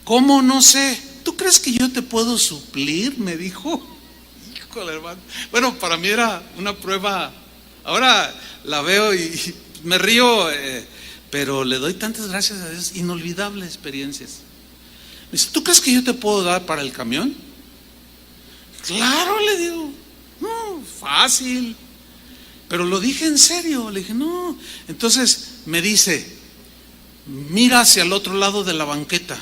¿Cómo? No sé. ¿Tú crees que yo te puedo suplir? Me dijo. Híjole, hermano. Bueno, para mí era una prueba. Ahora la veo y me río, pero le doy tantas gracias a Dios. Inolvidables experiencias. Me dice, ¿tú crees que yo te puedo dar para el camión? Claro, le digo. No, fácil. Pero lo dije en serio. Le dije, no. Entonces me dice, mira hacia el otro lado de la banqueta.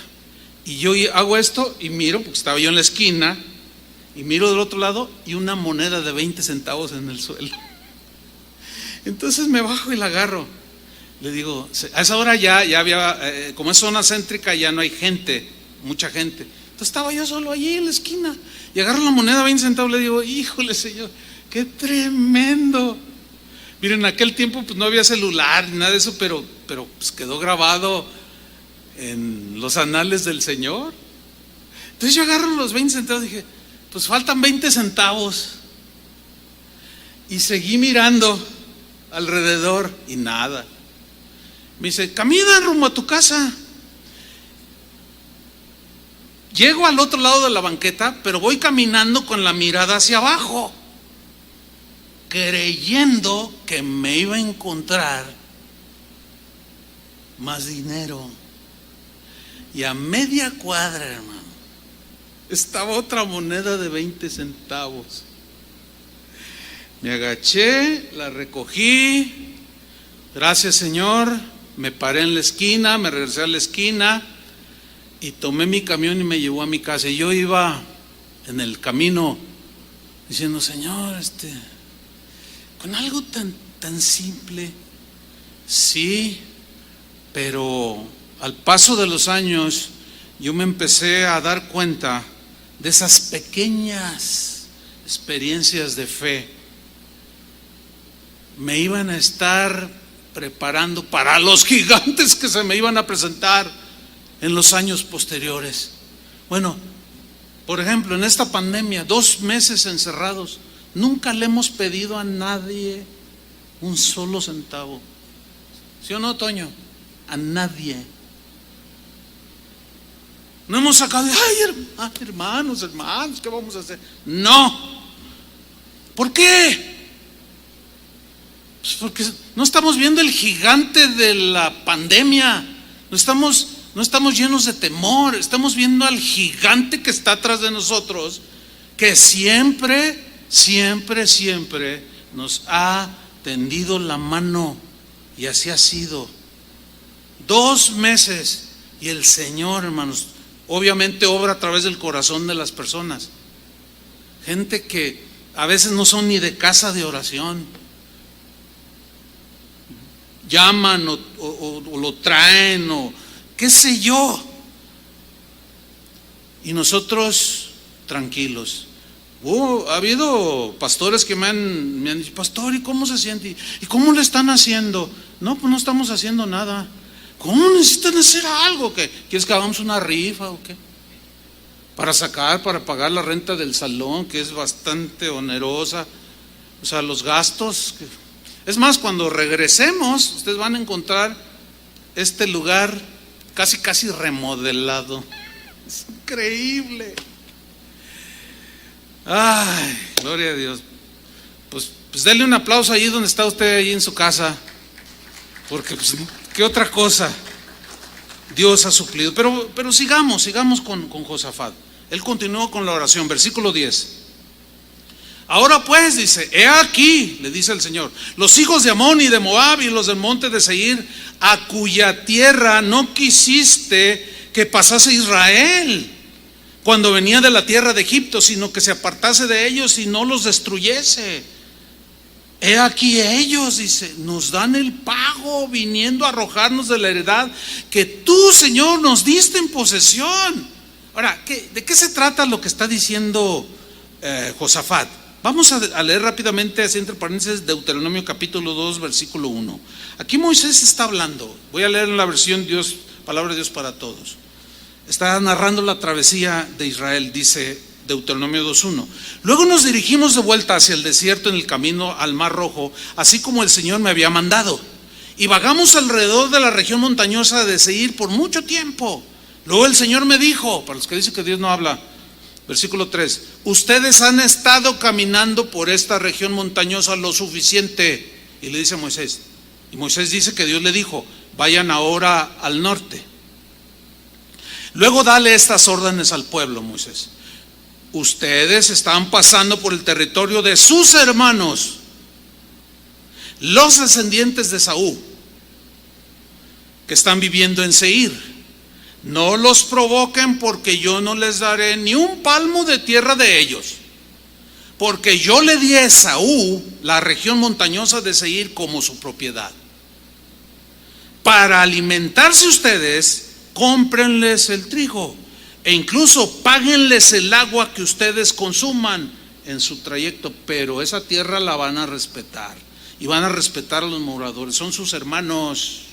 Y yo hago esto y miro, porque estaba yo en la esquina, y miro del otro lado y una moneda de 20 centavos en el suelo. Entonces me bajo y la agarro. Le digo, a esa hora ya había, como es zona céntrica, ya no hay gente, mucha gente. Entonces estaba yo solo allí en la esquina y agarro la moneda de 20 centavos. Le digo, híjole, Señor, qué tremendo. Miren, en aquel tiempo pues no había celular ni nada de eso, pero pues quedó grabado en los anales del Señor. Entonces yo agarro los 20 centavos y dije, pues faltan 20 centavos. Y seguí mirando alrededor y nada. Me dice, camina rumbo a tu casa. Llego al otro lado de la banqueta, pero voy caminando con la mirada hacia abajo, creyendo que me iba a encontrar más dinero. Y a media cuadra, hermano, estaba otra moneda de 20 centavos. Me agaché, la recogí. Gracias, Señor. Me paré en la esquina, me regresé a la esquina y tomé mi camión y me llevó a mi casa. Y yo iba en el camino diciendo, Señor, con algo tan simple, sí, pero al paso de los años yo me empecé a dar cuenta de esas pequeñas experiencias de fe. Me iban a estar preparando para los gigantes que se me iban a presentar en los años posteriores. Bueno, por ejemplo, en esta pandemia, 2 meses encerrados, nunca le hemos pedido a nadie un solo centavo. ¿Sí o no, Toño? A nadie. No hemos sacado, hermanos, ¿qué vamos a hacer? No. ¿Por qué? Pues porque no estamos viendo el gigante de la pandemia. No estamos llenos de temor. Estamos viendo al gigante que está atrás de nosotros, que siempre nos ha tendido la mano. Y así ha sido. 2 meses. Y el Señor, hermanos, obviamente obra a través del corazón de las personas. Gente que a veces no son ni de casa de oración. Llaman o lo traen o qué sé yo. Y nosotros tranquilos. Ha habido pastores que me han dicho, pastor, ¿y cómo se siente? ¿Y cómo le están haciendo? No, pues no estamos haciendo nada. ¿Cómo necesitan hacer algo? ¿Qué? ¿Quieres que hagamos una rifa o qué? Para pagar la renta del salón, que es bastante onerosa. O sea, los gastos. Es más, cuando regresemos, ustedes van a encontrar este lugar casi remodelado. Es increíble. Ay, gloria a Dios. Pues denle un aplauso ahí donde está usted, ahí en su casa. Porque, pues, ¿qué otra cosa Dios ha suplido? Pero sigamos con Josafat. Él continuó con la oración, versículo 10. Ahora pues, dice, he aquí, le dice el Señor, los hijos de Amón y de Moab y los del monte de Seir, a cuya tierra no quisiste que pasase Israel cuando venía de la tierra de Egipto, sino que se apartase de ellos y no los destruyese. He aquí ellos, dice, nos dan el pago viniendo a arrojarnos de la heredad que tú, Señor, nos diste en posesión. Ahora, ¿de qué se trata lo que está diciendo Josafat? Vamos a leer rápidamente, así entre paréntesis, Deuteronomio capítulo 2, versículo 1. Aquí Moisés está hablando. Voy a leer en la versión Dios, Palabra de Dios para Todos. Está narrando la travesía de Israel, dice Deuteronomio 2:1. Luego nos dirigimos de vuelta hacia el desierto en el camino al Mar Rojo, así como el Señor me había mandado. Y vagamos alrededor de la región montañosa de Seir por mucho tiempo. Luego el Señor me dijo, para los que dicen que Dios no habla, versículo 3: ustedes han estado caminando por esta región montañosa lo suficiente. Y le dice a Moisés, y Moisés dice que Dios le dijo: vayan ahora al norte. Luego dale estas órdenes al pueblo, Moisés: ustedes están pasando por el territorio de sus hermanos, los descendientes de Esaú, que están viviendo en Seir. No los provoquen, porque yo no les daré ni un palmo de tierra de ellos, porque yo le di a Esaú la región montañosa de Seir como su propiedad. Para alimentarse ustedes, cómprenles el trigo, e incluso páguenles el agua que ustedes consuman en su trayecto, pero esa tierra la van a respetar, y van a respetar a los moradores. Son sus hermanos,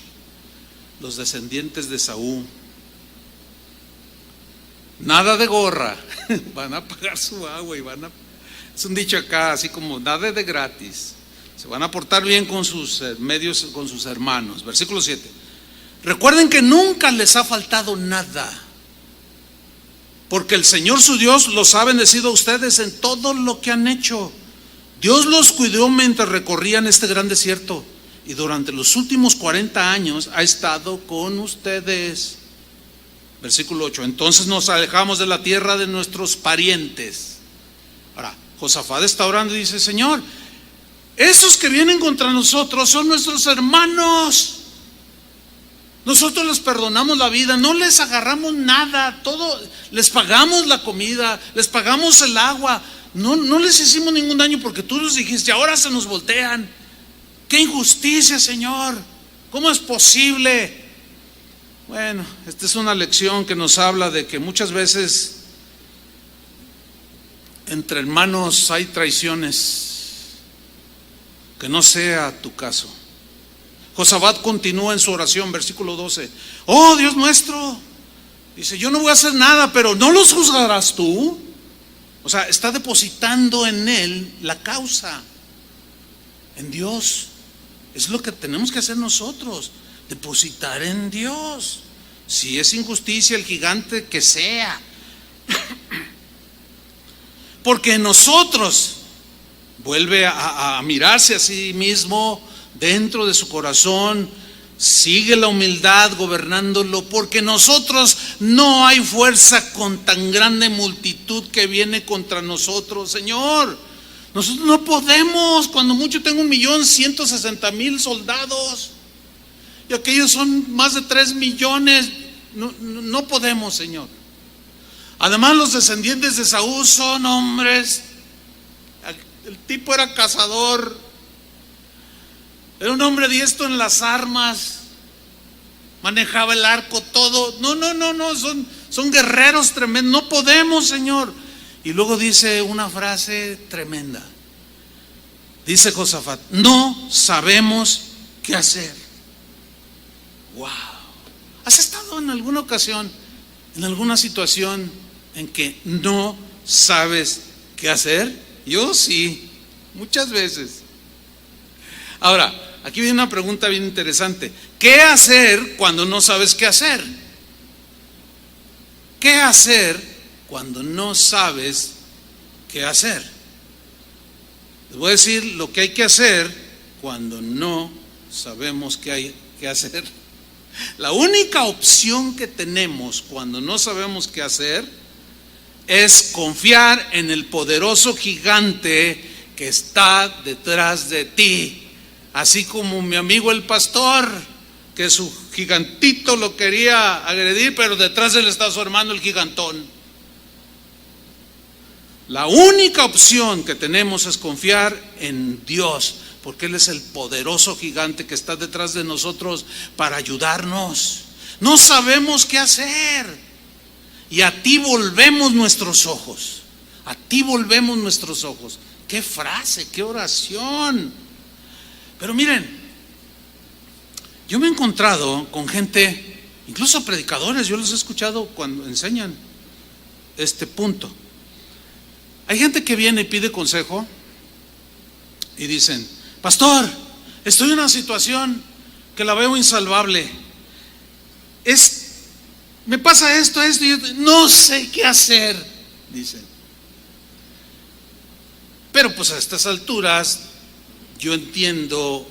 los descendientes de Esaú. Nada de gorra, van a pagar su agua y es un dicho acá, así como nada de gratis. Se van a portar bien con sus medios, con sus hermanos. Versículo 7: recuerden que nunca les ha faltado nada, porque el Señor su Dios los ha bendecido a ustedes en todo lo que han hecho. Dios los cuidó mientras recorrían este gran desierto, y durante los últimos 40 años ha estado con ustedes. Versículo 8: entonces nos alejamos de la tierra de nuestros parientes. Ahora, Josafat está orando y dice: Señor, esos que vienen contra nosotros son nuestros hermanos. Nosotros les perdonamos la vida, no les agarramos nada, todo, les pagamos la comida, les pagamos el agua, no les hicimos ningún daño, porque tú nos dijiste, ahora se nos voltean. ¡Qué injusticia, Señor! ¿Cómo es posible? Bueno, esta es una lección que nos habla de que muchas veces entre hermanos hay traiciones. Que no sea tu caso. Josafat continúa en su oración, versículo 12: oh Dios nuestro, dice, yo no voy a hacer nada, pero ¿no los juzgarás tú? O sea, está depositando en él la causa, en Dios. Es lo que tenemos que hacer nosotros, depositar en Dios. Si es injusticia, el gigante que sea, porque nosotros, vuelve a mirarse a sí mismo dentro de su corazón, sigue la humildad gobernándolo, porque nosotros no hay fuerza con tan grande multitud que viene contra nosotros, Señor. Nosotros no podemos, cuando mucho tengo 1.160.000 soldados, y aquellos son más de 3 millones. No podemos, Señor. Además, los descendientes de Saúl son hombres. El tipo era cazador, era un hombre diestro en las armas, manejaba el arco, todo. No, son guerreros tremendos. No podemos, Señor. Y luego dice una frase tremenda. Dice Josafat: no sabemos qué hacer. Wow. ¿Has estado en alguna ocasión, en alguna situación en que no sabes qué hacer? Yo sí, muchas veces. Ahora, aquí viene una pregunta bien interesante. ¿Qué hacer cuando no sabes qué hacer? ¿Qué hacer cuando no sabes qué hacer? Les voy a decir lo que hay que hacer cuando no sabemos qué hay que hacer. La única opción que tenemos cuando no sabemos qué hacer es confiar en el poderoso gigante que está detrás de ti. Así como mi amigo el pastor, que su gigantito lo quería agredir, pero detrás de él está su hermano el gigantón. La única opción que tenemos es confiar en Dios, porque Él es el poderoso gigante que está detrás de nosotros para ayudarnos. No sabemos qué hacer, y a ti volvemos nuestros ojos. A ti volvemos nuestros ojos. Qué frase, qué oración. Pero miren, yo me he encontrado con gente, incluso predicadores, yo los he escuchado cuando enseñan este punto. Hay gente que viene y pide consejo y dicen: pastor, estoy en una situación que la veo insalvable. Es me pasa esto, y esto, no sé qué hacer, dicen. Pero pues a estas alturas yo entiendo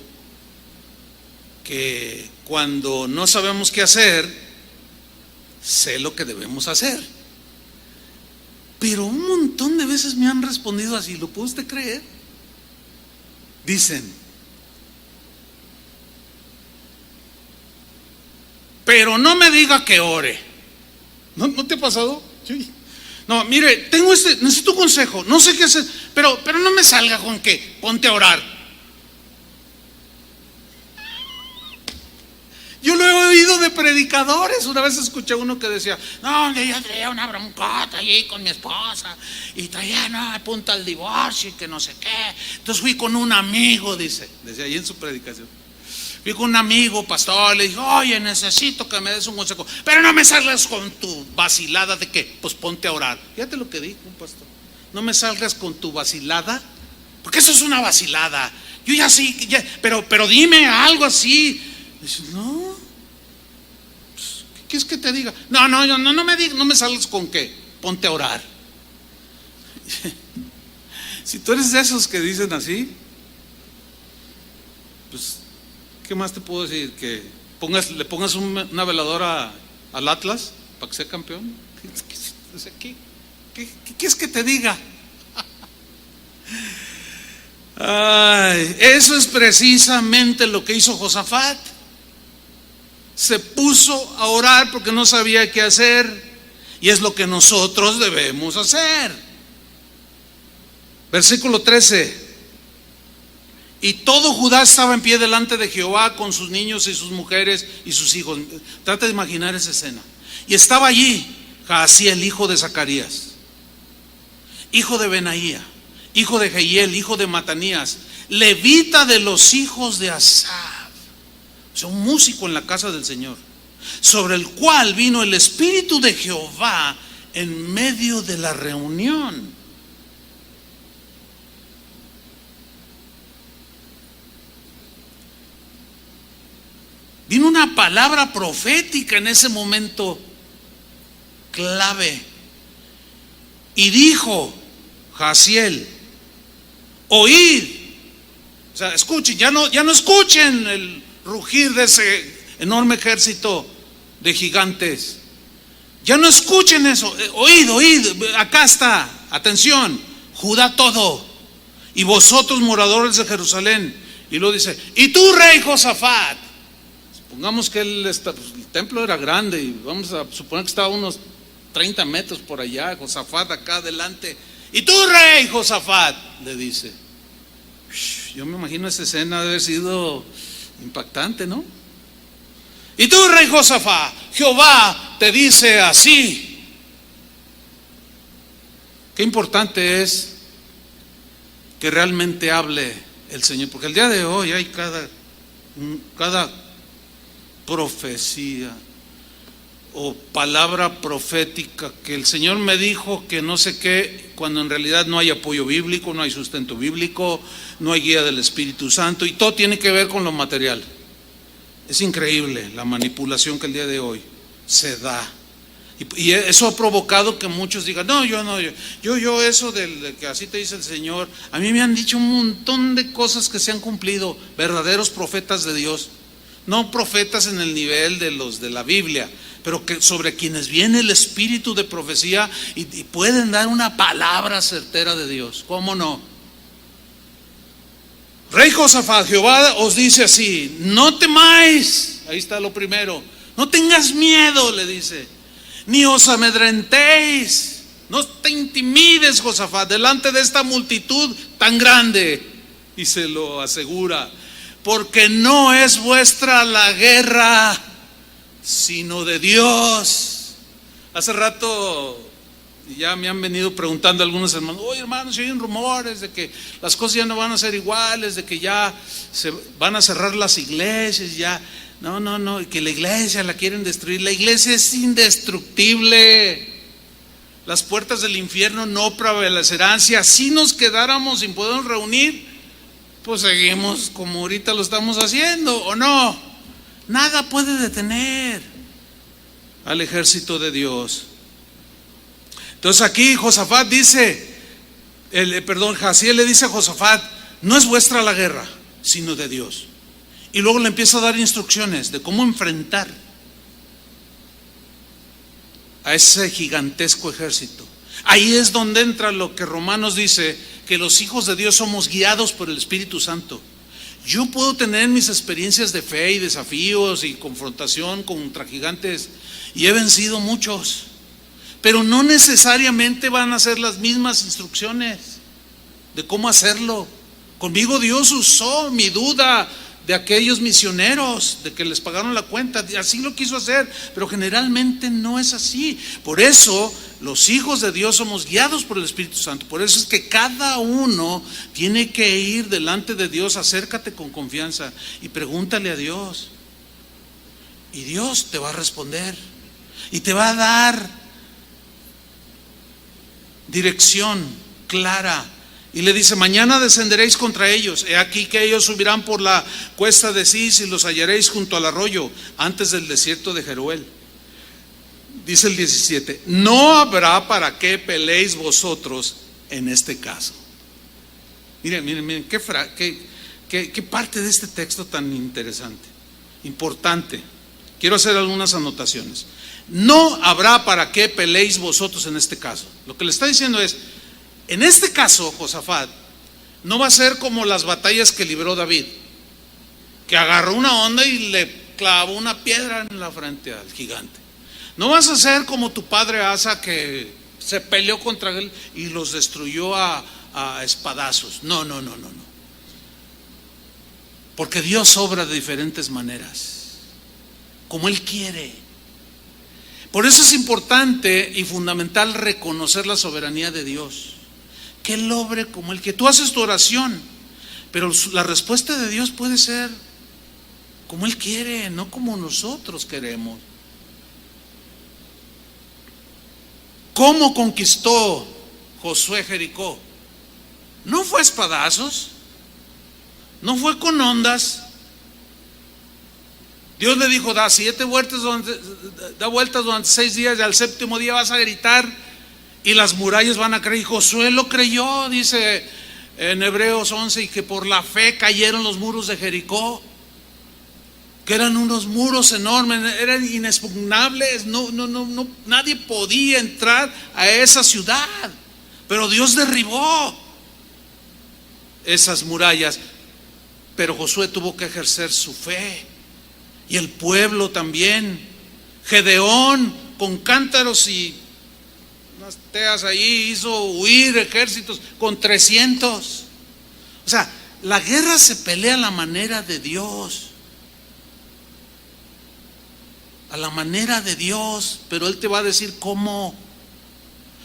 que cuando no sabemos qué hacer, sé lo que debemos hacer. Pero un montón de veces me han respondido así, ¿lo puede usted creer? Dicen, pero no me diga que ore. ¿No te ha pasado? Sí. No, mire, necesito un consejo, no sé qué hacer, pero no me salga con que ponte a orar. Yo lo he oído de predicadores. Una vez escuché uno que decía, no, yo traía una broncota allí con mi esposa y traía, no, apunta al divorcio y que no sé qué. Entonces fui con un amigo, decía ahí en su predicación. Fui con un amigo, pastor, le dije, oye, necesito que me des un consejo, pero no me salgas con tu vacilada de que, pues ponte a orar. Fíjate lo que dijo un pastor, no me salgas con tu vacilada, porque eso es una vacilada. Yo ya sí, pero dime algo así. Dice, no, pues, ¿qué quieres que te diga? No me digas, no me salgas con que ponte a orar. Si tú eres de esos que dicen así, pues ¿qué más te puedo decir? Que le pongas una veladora al Atlas para que sea campeón. ¿Qué quieres que te diga? Ay, eso es precisamente lo que hizo Josafat. Se puso a orar porque no sabía qué hacer, y es lo que nosotros debemos hacer. Versículo 13. Y todo Judá estaba en pie delante de Jehová con sus niños y sus mujeres y sus hijos. Trata de imaginar esa escena. Y estaba allí Jaasiel, hijo de Zacarías, hijo de Benaía, hijo de Jehiel, hijo de Matanías, levita de los hijos de Asaf. O sea, un músico en la casa del Señor, sobre el cual vino el Espíritu de Jehová en medio de la reunión. Vino una palabra profética en ese momento clave. Y dijo Jaasiel, oíd. O sea, escuchen, ya no escuchen el rugir de ese enorme ejército de gigantes. Ya no escuchen eso. Oíd, acá está, atención, Judá todo, y vosotros moradores de Jerusalén. Y luego dice, y tú, rey Josafat. Supongamos que el templo era grande y vamos a suponer que estaba unos 30 metros por allá, Josafat acá adelante. Y tú, rey Josafat, le dice. Yo me imagino esa escena de haber sido impactante, ¿no? Y tú, rey Josafat, Jehová te dice así. Qué importante es que realmente hable el Señor, porque el día de hoy hay cada profecía o palabra profética que el Señor me dijo que no sé qué, cuando en realidad no hay apoyo bíblico, no hay sustento bíblico, no hay guía del Espíritu Santo, y todo tiene que ver con lo material. Es increíble la manipulación que el día de hoy se da, y eso ha provocado que muchos digan, yo eso del que así te dice el Señor. A mí me han dicho un montón de cosas que se han cumplido, verdaderos profetas de Dios, no profetas en el nivel de los de la Biblia, pero que sobre quienes viene el espíritu de profecía y pueden dar una palabra certera de Dios. ¿Cómo no? Rey Josafat, Jehová os dice así, no temáis. Ahí está lo primero, no tengas miedo, le dice, ni os amedrentéis, no te intimides, Josafat, delante de esta multitud tan grande. Y se lo asegura, porque no es vuestra la guerra, sino de Dios. Hace rato ya me han venido preguntando algunos hermanos, oye hermanos, si hay rumores de que las cosas ya no van a ser iguales, de que ya se van a cerrar las iglesias, ya no, que la iglesia la quieren destruir. La iglesia es indestructible, las puertas del infierno no prevalecerán. Si así nos quedáramos sin podernos reunir, pues seguimos como ahorita lo estamos haciendo, ¿o no? Nada puede detener al ejército de Dios. Entonces aquí Josafat dice, Jaziel le dice a Josafat: no es vuestra la guerra, sino de Dios. Y luego le empieza a dar instrucciones de cómo enfrentar a ese gigantesco ejército. Ahí es donde entra lo que Romanos dice, que los hijos de Dios somos guiados por el Espíritu Santo. Yo puedo tener mis experiencias de fe y desafíos y confrontación contra gigantes, y he vencido muchos, pero no necesariamente van a ser las mismas instrucciones de cómo hacerlo. Conmigo Dios usó mi duda de aquellos misioneros, de que les pagaron la cuenta, así lo quiso hacer, pero generalmente no es así. Por eso los hijos de Dios somos guiados por el Espíritu Santo. Por eso es que cada uno tiene que ir delante de Dios. Acércate con confianza y pregúntale a Dios, y Dios te va a responder y te va a dar dirección clara. Y le dice: mañana descenderéis contra ellos. He aquí que ellos subirán por la cuesta de Cis y los hallaréis junto al arroyo, antes del desierto de Jeruel. Dice el 17: no habrá para qué peleéis vosotros en este caso. Miren, qué parte de este texto tan interesante, importante. Quiero hacer algunas anotaciones. No habrá para qué peleéis vosotros en este caso. Lo que le está diciendo es: en este caso, Josafat, no va a ser como las batallas que libró David, que agarró una onda y le clavó una piedra en la frente al gigante. No vas a ser como tu padre Asa, que se peleó contra él y los destruyó a espadazos. No. Porque Dios obra de diferentes maneras, como Él quiere. Por eso es importante y fundamental reconocer la soberanía de Dios, que Él obre como Él quiere. Tú haces tu oración, pero la respuesta de Dios puede ser como Él quiere, no como nosotros queremos. ¿Cómo conquistó Josué Jericó? No fue a espadazos, no fue con ondas. Dios le dijo: da vueltas durante 6 días, y al séptimo día vas a gritar y las murallas van a creer. Y Josué lo creyó, dice en Hebreos 11, y que por la fe cayeron los muros de Jericó, que eran unos muros enormes, eran inexpugnables, nadie podía entrar a esa ciudad, pero Dios derribó esas murallas. Pero Josué tuvo que ejercer su fe, y el pueblo también. Gedeón, con cántaros y unas teas ahí, hizo huir ejércitos con 300. O sea, la guerra se pelea a la manera de Dios, a la manera de Dios, pero Él te va a decir cómo.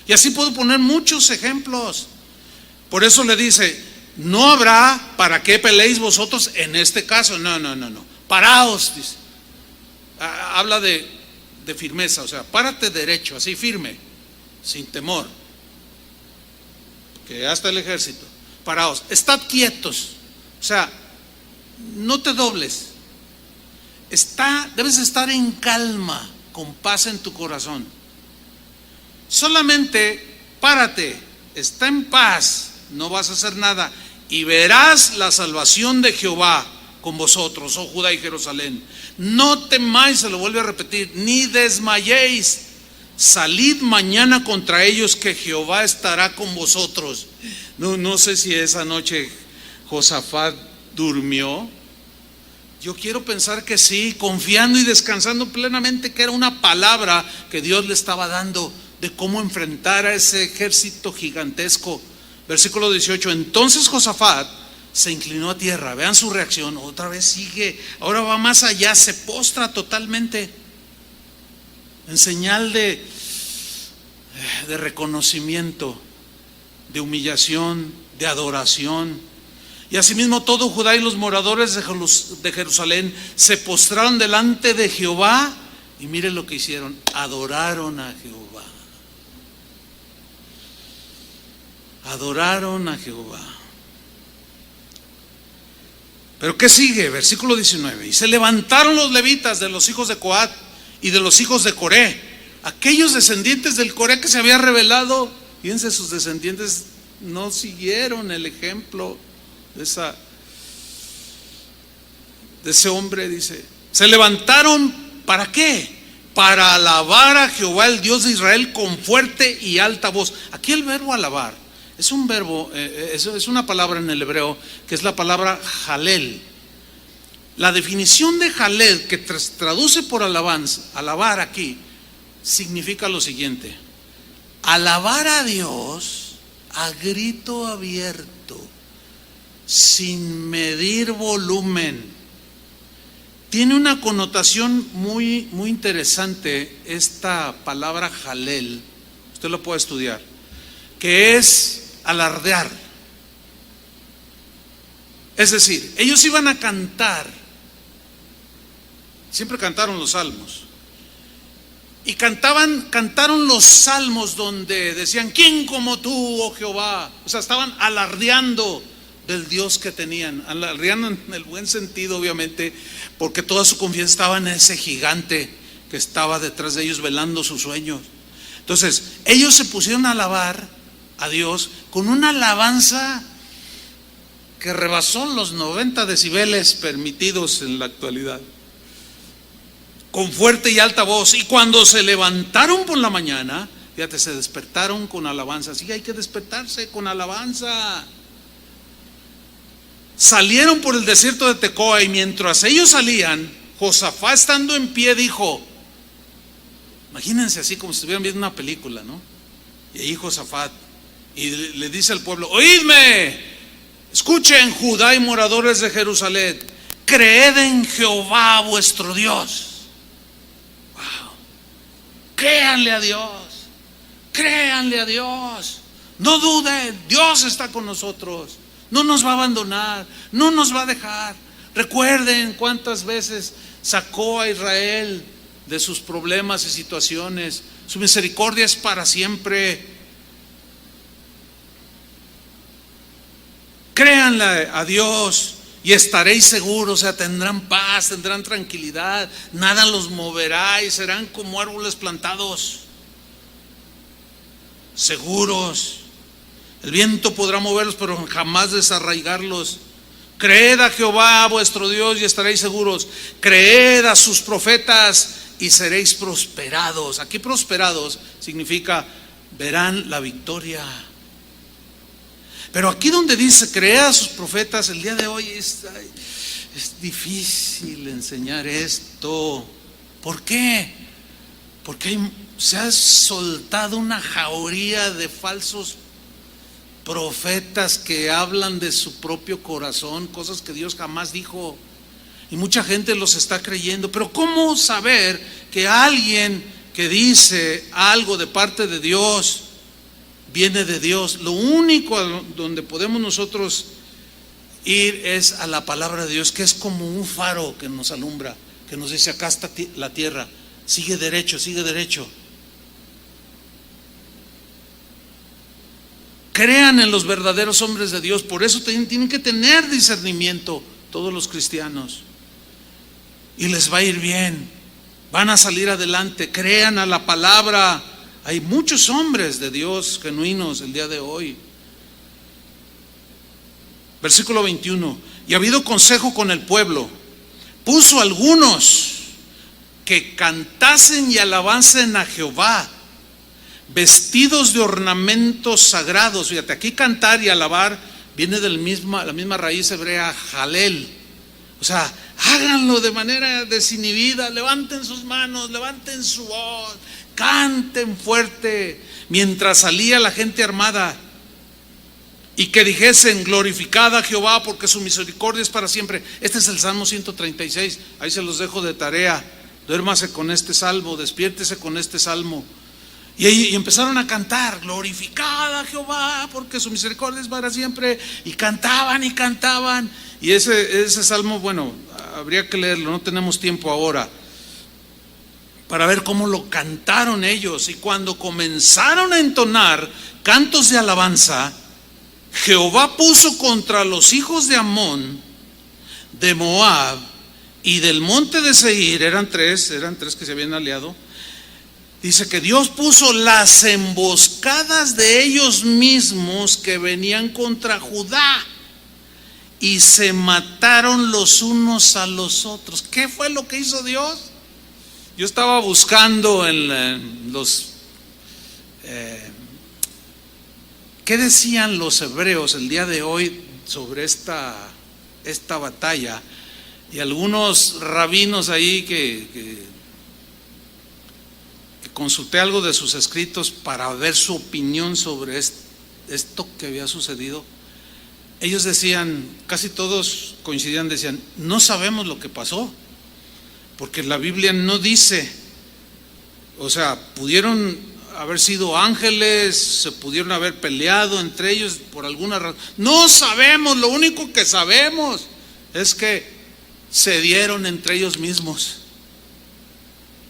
Y así puedo poner muchos ejemplos. Por eso le dice: no habrá para qué peleéis vosotros en este caso. No. Paraos, dice. Habla de firmeza, o sea, párate derecho, así firme, sin temor, que ya está el ejército. Paraos, estad quietos, o sea, no te dobles. Debes estar en calma, con paz en tu corazón. Solamente párate, está en paz, no vas a hacer nada, y verás la salvación de Jehová con vosotros, oh Judá y Jerusalén. No temáis, se lo vuelve a repetir, ni desmayéis. Salid mañana contra ellos, que Jehová estará con vosotros. No sé si esa noche Josafat durmió. Yo quiero pensar que sí, confiando y descansando plenamente que era una palabra que Dios le estaba dando de cómo enfrentar a ese ejército gigantesco. Versículo 18: entonces Josafat se inclinó a tierra. Vean su reacción, otra vez sigue, ahora va más allá, se postra totalmente en señal de reconocimiento, de humillación, de adoración. Y asimismo todo Judá y los moradores de Jerusalén se postraron delante de Jehová, y miren lo que hicieron: adoraron a Jehová. Adoraron a Jehová. Pero ¿qué sigue? Versículo 19: y se levantaron los levitas de los hijos de Coat y de los hijos de Coré. Aquellos descendientes del Coré que se había revelado, fíjense, sus descendientes no siguieron el ejemplo de ese hombre, dice. Se levantaron, ¿para qué? Para alabar a Jehová, el Dios de Israel, con fuerte y alta voz. Aquí el verbo alabar es un verbo, es una palabra en el hebreo que es la palabra jalel. La definición de jalel, que traduce por alabanza, alabar aquí, significa lo siguiente: alabar a Dios a grito abierto, sin medir volumen. Tiene una connotación muy interesante esta palabra jalel, usted lo puede estudiar, que es alardear. Es decir, ellos iban a cantar, siempre cantaron los salmos, y cantaron los salmos donde decían: ¿quién como tú, oh Jehová? O sea, estaban alardeando del Dios que tenían, alardeando en el buen sentido, obviamente, porque toda su confianza estaba en ese gigante que estaba detrás de ellos velando sus sueños. Entonces, ellos se pusieron a alabar a Dios con una alabanza que rebasó los 90 decibeles permitidos en la actualidad, con fuerte y alta voz. Y cuando se levantaron por la mañana, fíjate, se despertaron con alabanza. Sí, hay que despertarse con alabanza. Salieron por el desierto de Tecoa, y mientras ellos salían, Josafat, estando en pie, dijo, imagínense así como si estuvieran viendo una película, ¿no? Y ahí Josafat, y le dice al pueblo: oídme, escuchen, Judá y moradores de Jerusalén, creed en Jehová vuestro Dios. Wow. Créanle a Dios, créanle a Dios, no duden, Dios está con nosotros. No nos va a abandonar, no nos va a dejar. Recuerden cuántas veces sacó a Israel de sus problemas y situaciones. Su misericordia es para siempre. Créanle a Dios y estaréis seguros, o sea, tendrán paz, tendrán tranquilidad, nada los moverá y serán como árboles plantados, seguros. El viento podrá moverlos, pero jamás desarraigarlos. Creed a Jehová vuestro Dios y estaréis seguros. Creed a sus profetas y seréis prosperados. Aquí prosperados significa verán la victoria. Pero aquí donde dice creed a sus profetas, el día de hoy es difícil enseñar esto. ¿Por qué? Porque se ha soltado una jauría de falsos profetas que hablan de su propio corazón, cosas que Dios jamás dijo, y mucha gente los está creyendo. Pero ¿cómo saber que alguien que dice algo de parte de Dios viene de Dios? Lo único a donde podemos nosotros ir es a la palabra de Dios, que es como un faro que nos alumbra, que nos dice: acá está la tierra, sigue derecho, sigue derecho. Crean en los verdaderos hombres de Dios. Por eso tienen que tener discernimiento todos los cristianos, y les va a ir bien, van a salir adelante. Crean a la palabra. Hay muchos hombres de Dios genuinos el día de hoy. Versículo 21: y ha habido consejo con el pueblo, puso algunos que cantasen y alabasen a Jehová, vestidos de ornamentos sagrados. Fíjate, aquí cantar y alabar viene de la misma raíz hebrea, jalel. O sea, háganlo de manera desinhibida, levanten sus manos, levanten su voz, canten fuerte, mientras salía la gente armada, y que dijesen: glorificad a Jehová, porque su misericordia es para siempre. Este es el Salmo 136, ahí se los dejo de tarea. Duérmase con este salmo, despiértese con este salmo. Y empezaron a cantar: glorificad a Jehová, porque su misericordia es para siempre. Y cantaban y cantaban. Y ese salmo, bueno, habría que leerlo, no tenemos tiempo ahora para ver cómo lo cantaron ellos. Y cuando comenzaron a entonar cantos de alabanza, Jehová puso contra los hijos de Amón, de Moab Y del monte de Seir, eran tres que se habían aliado. Dice que Dios puso las emboscadas de ellos mismos que venían contra Judá y se mataron los unos a los otros. ¿Qué fue lo que hizo Dios? Yo estaba buscando en los ¿qué decían los hebreos el día de hoy sobre esta batalla? Y algunos rabinos ahí que consulté algo de sus escritos para ver su opinión sobre esto que había sucedido. Ellos decían, casi todos coincidían, decían, no sabemos lo que pasó, porque la Biblia no dice. O sea, pudieron haber sido ángeles, se pudieron haber peleado entre ellos por alguna razón. No sabemos, lo único que sabemos es que se dieron entre ellos mismos.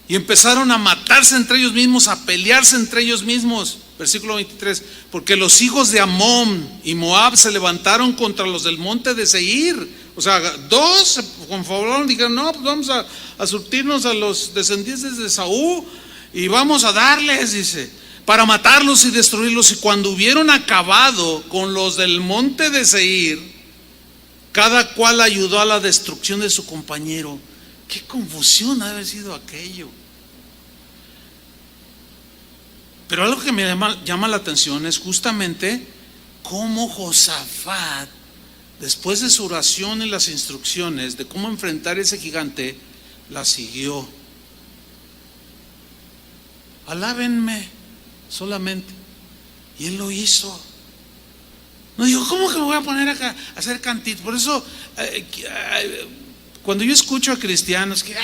Y empezaron a matarse entre ellos mismos, a pelearse entre ellos mismos. Versículo 23, porque los hijos de Amón y Moab se levantaron contra los del monte de Seir. O sea, dos se conformaron, dijeron, no, pues vamos a surtirnos a los descendientes de Saúl y vamos a darles, dice, para matarlos y destruirlos. Y cuando hubieron acabado con los del monte de Seir, cada cual ayudó a la destrucción de su compañero. Qué confusión ha de haber sido aquello. Pero algo que me llama la atención es justamente cómo Josafat, después de su oración y las instrucciones de cómo enfrentar ese gigante, la siguió. Alábenme solamente. Y él lo hizo. No digo, ¿cómo que me voy a poner acá a hacer cantitos? Por eso, cuando yo escucho a cristianos que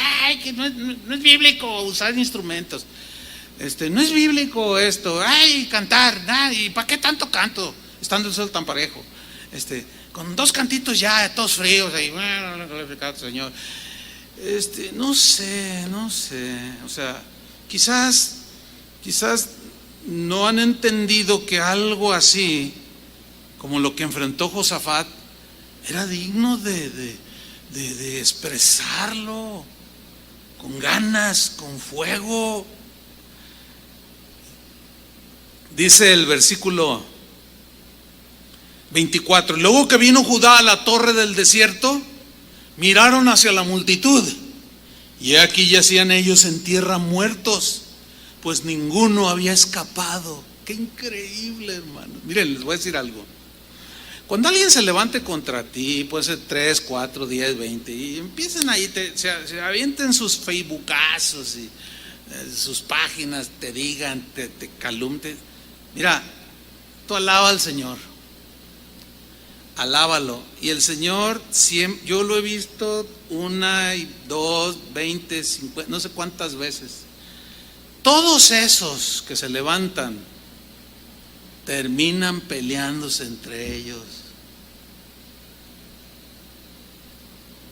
no es bíblico usar instrumentos, no es bíblico esto, cantar, ¿y para qué tanto canto? Estando el sol tan parejo. Con dos cantitos ya, todos fríos, ahí, glorificado Señor. No sé, o sea, quizás no han entendido que algo así, como lo que enfrentó Josafat, era digno de expresarlo con ganas, con fuego. Dice el versículo 24, luego que vino Judá a la torre del desierto, miraron hacia la multitud, y aquí yacían ellos en tierra muertos, pues ninguno había escapado. Qué increíble, hermano. Miren, les voy a decir algo. Cuando alguien se levante contra ti, puede ser 3, 4, 10, 20, y empiecen ahí, se avienten sus facebookazos y sus páginas, te digan, te calumnien. Mira, tú alaba al Señor, alábalo. Y el Señor, yo lo he visto 1, 2, 20, 50, no sé cuántas veces. Todos esos que se levantan terminan peleándose entre ellos.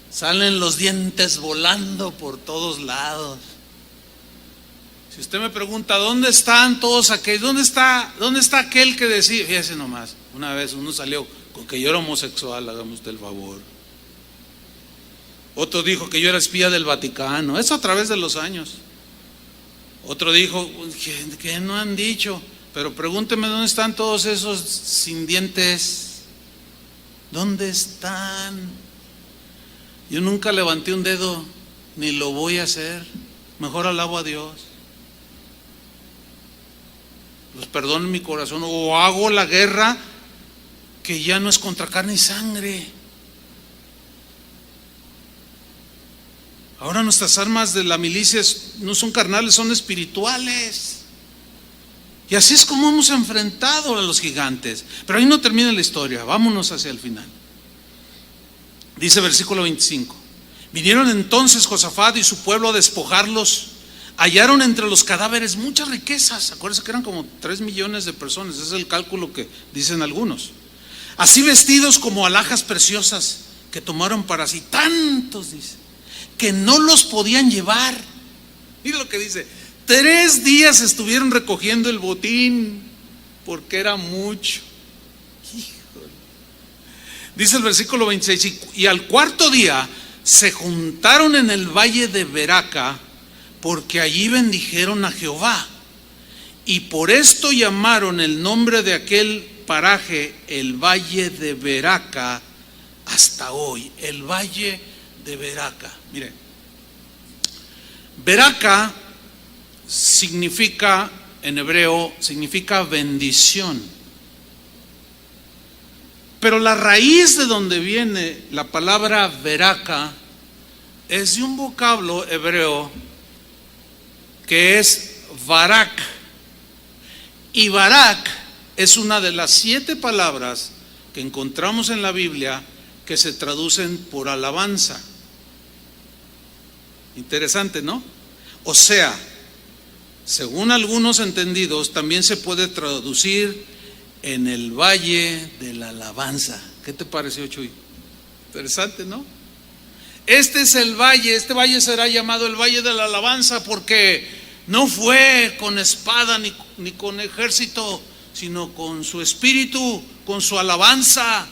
Salen los dientes volando por todos lados. Si usted me pregunta, ¿dónde están todos aquellos? ¿Dónde está aquel que decía? Fíjese nomás, una vez uno salió con que yo era homosexual, hagamos usted el favor. Otro dijo que yo era espía del Vaticano, eso a través de los años. Otro dijo que no han dicho, pero pregúnteme dónde están todos esos sin dientes. ¿Dónde están? Yo nunca levanté un dedo, ni lo voy a hacer. Mejor alabo a Dios. Los perdono en mi corazón, o hago la guerra que ya no es contra carne y sangre. Ahora nuestras armas de la milicia no son carnales, son espirituales. Y así es como hemos enfrentado a los gigantes. Pero ahí no termina la historia, vámonos hacia el final. Dice versículo 25, vinieron entonces Josafat y su pueblo a despojarlos. Hallaron entre los cadáveres muchas riquezas. Acuérdense que eran como 3 millones de personas. Ese es el cálculo que dicen algunos. Así vestidos como alhajas preciosas que tomaron para sí. Tantos, dice, que no los podían llevar. Mira lo que dice. 3 días estuvieron recogiendo el botín porque era mucho. Híjole. Dice el versículo 26, y al cuarto día se juntaron en el valle de Beraca, porque allí bendijeron a Jehová. Y por esto llamaron el nombre de aquel paraje el valle de Beraca hasta hoy. El valle de Beraca. Mire, Beraca significa, en hebreo, significa bendición. Pero la raíz de donde viene la palabra Beraca es de un vocablo hebreo que es Barak. Y Barak es una de las 7 palabras que encontramos en la Biblia que se traducen por alabanza. Interesante, ¿no? O sea, según algunos entendidos, también se puede traducir en el valle de la alabanza. ¿Qué te pareció, Chuy? Interesante, ¿no? Este es el valle, este valle será llamado el valle de la alabanza porque no fue con espada ni con ejército, sino con su espíritu, con su alabanza.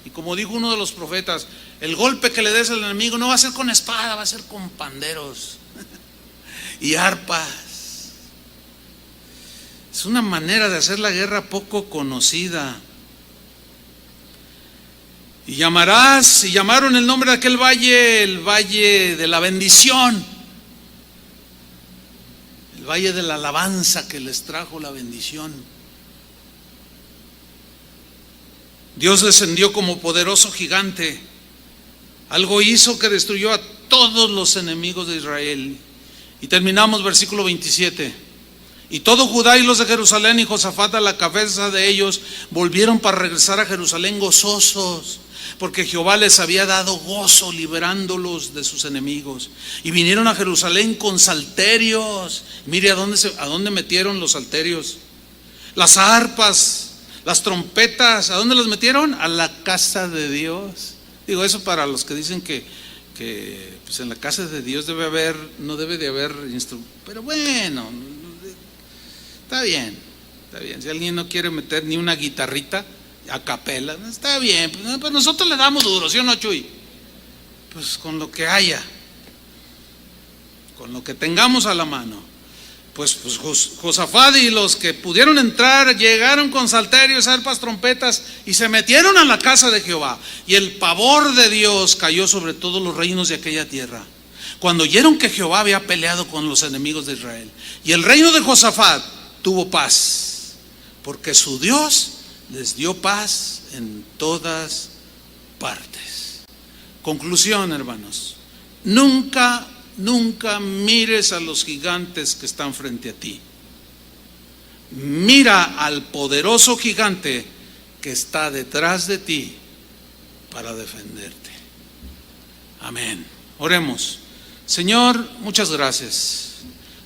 Y como dijo uno de los profetas, el golpe que le des al enemigo no va a ser con espada, va a ser con panderos y arpas. Es una manera de hacer la guerra poco conocida. Y llamaron el nombre de aquel valle el valle de la bendición. Valle de la alabanza que les trajo la bendición. Dios descendió como poderoso gigante. Algo hizo que destruyó a todos los enemigos de Israel. Y terminamos versículo 27. Y todo Judá y los de Jerusalén y Josafat a la cabeza de ellos volvieron para regresar a Jerusalén gozosos, porque Jehová les había dado gozo liberándolos de sus enemigos. Y vinieron a Jerusalén con salterios. Mire a dónde metieron los salterios, las arpas, las trompetas. ¿A dónde las metieron? A la casa de Dios. Digo eso para los que dicen que pues en la casa de Dios no debe de haber pero bueno, está bien. Si alguien no quiere meter ni una guitarrita a capela, está bien, pues nosotros le damos duro, ¿sí o no, Chuy? Pues con lo que haya, con lo que tengamos a la mano. Pues Josafat y los que pudieron entrar llegaron con salterios, arpas, trompetas y se metieron a la casa de Jehová. Y el pavor de Dios cayó sobre todos los reinos de aquella tierra, cuando oyeron que Jehová había peleado con los enemigos de Israel. Y el reino de Josafat tuvo paz, porque su Dios les dio paz en todas partes. Conclusión, hermanos: nunca mires a los gigantes que están frente a ti. Mira al poderoso gigante que está detrás de ti para defenderte. Amén. Oremos. Señor, muchas gracias.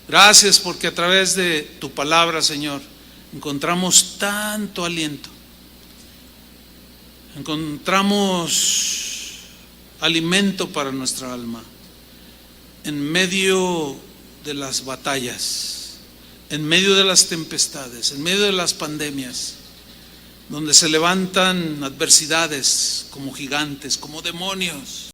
Gracias porque a través de tu palabra, Señor, encontramos tanto aliento. Encontramos alimento para nuestra alma en medio de las batallas, en medio de las tempestades, en medio de las pandemias, donde se levantan adversidades como gigantes, como demonios.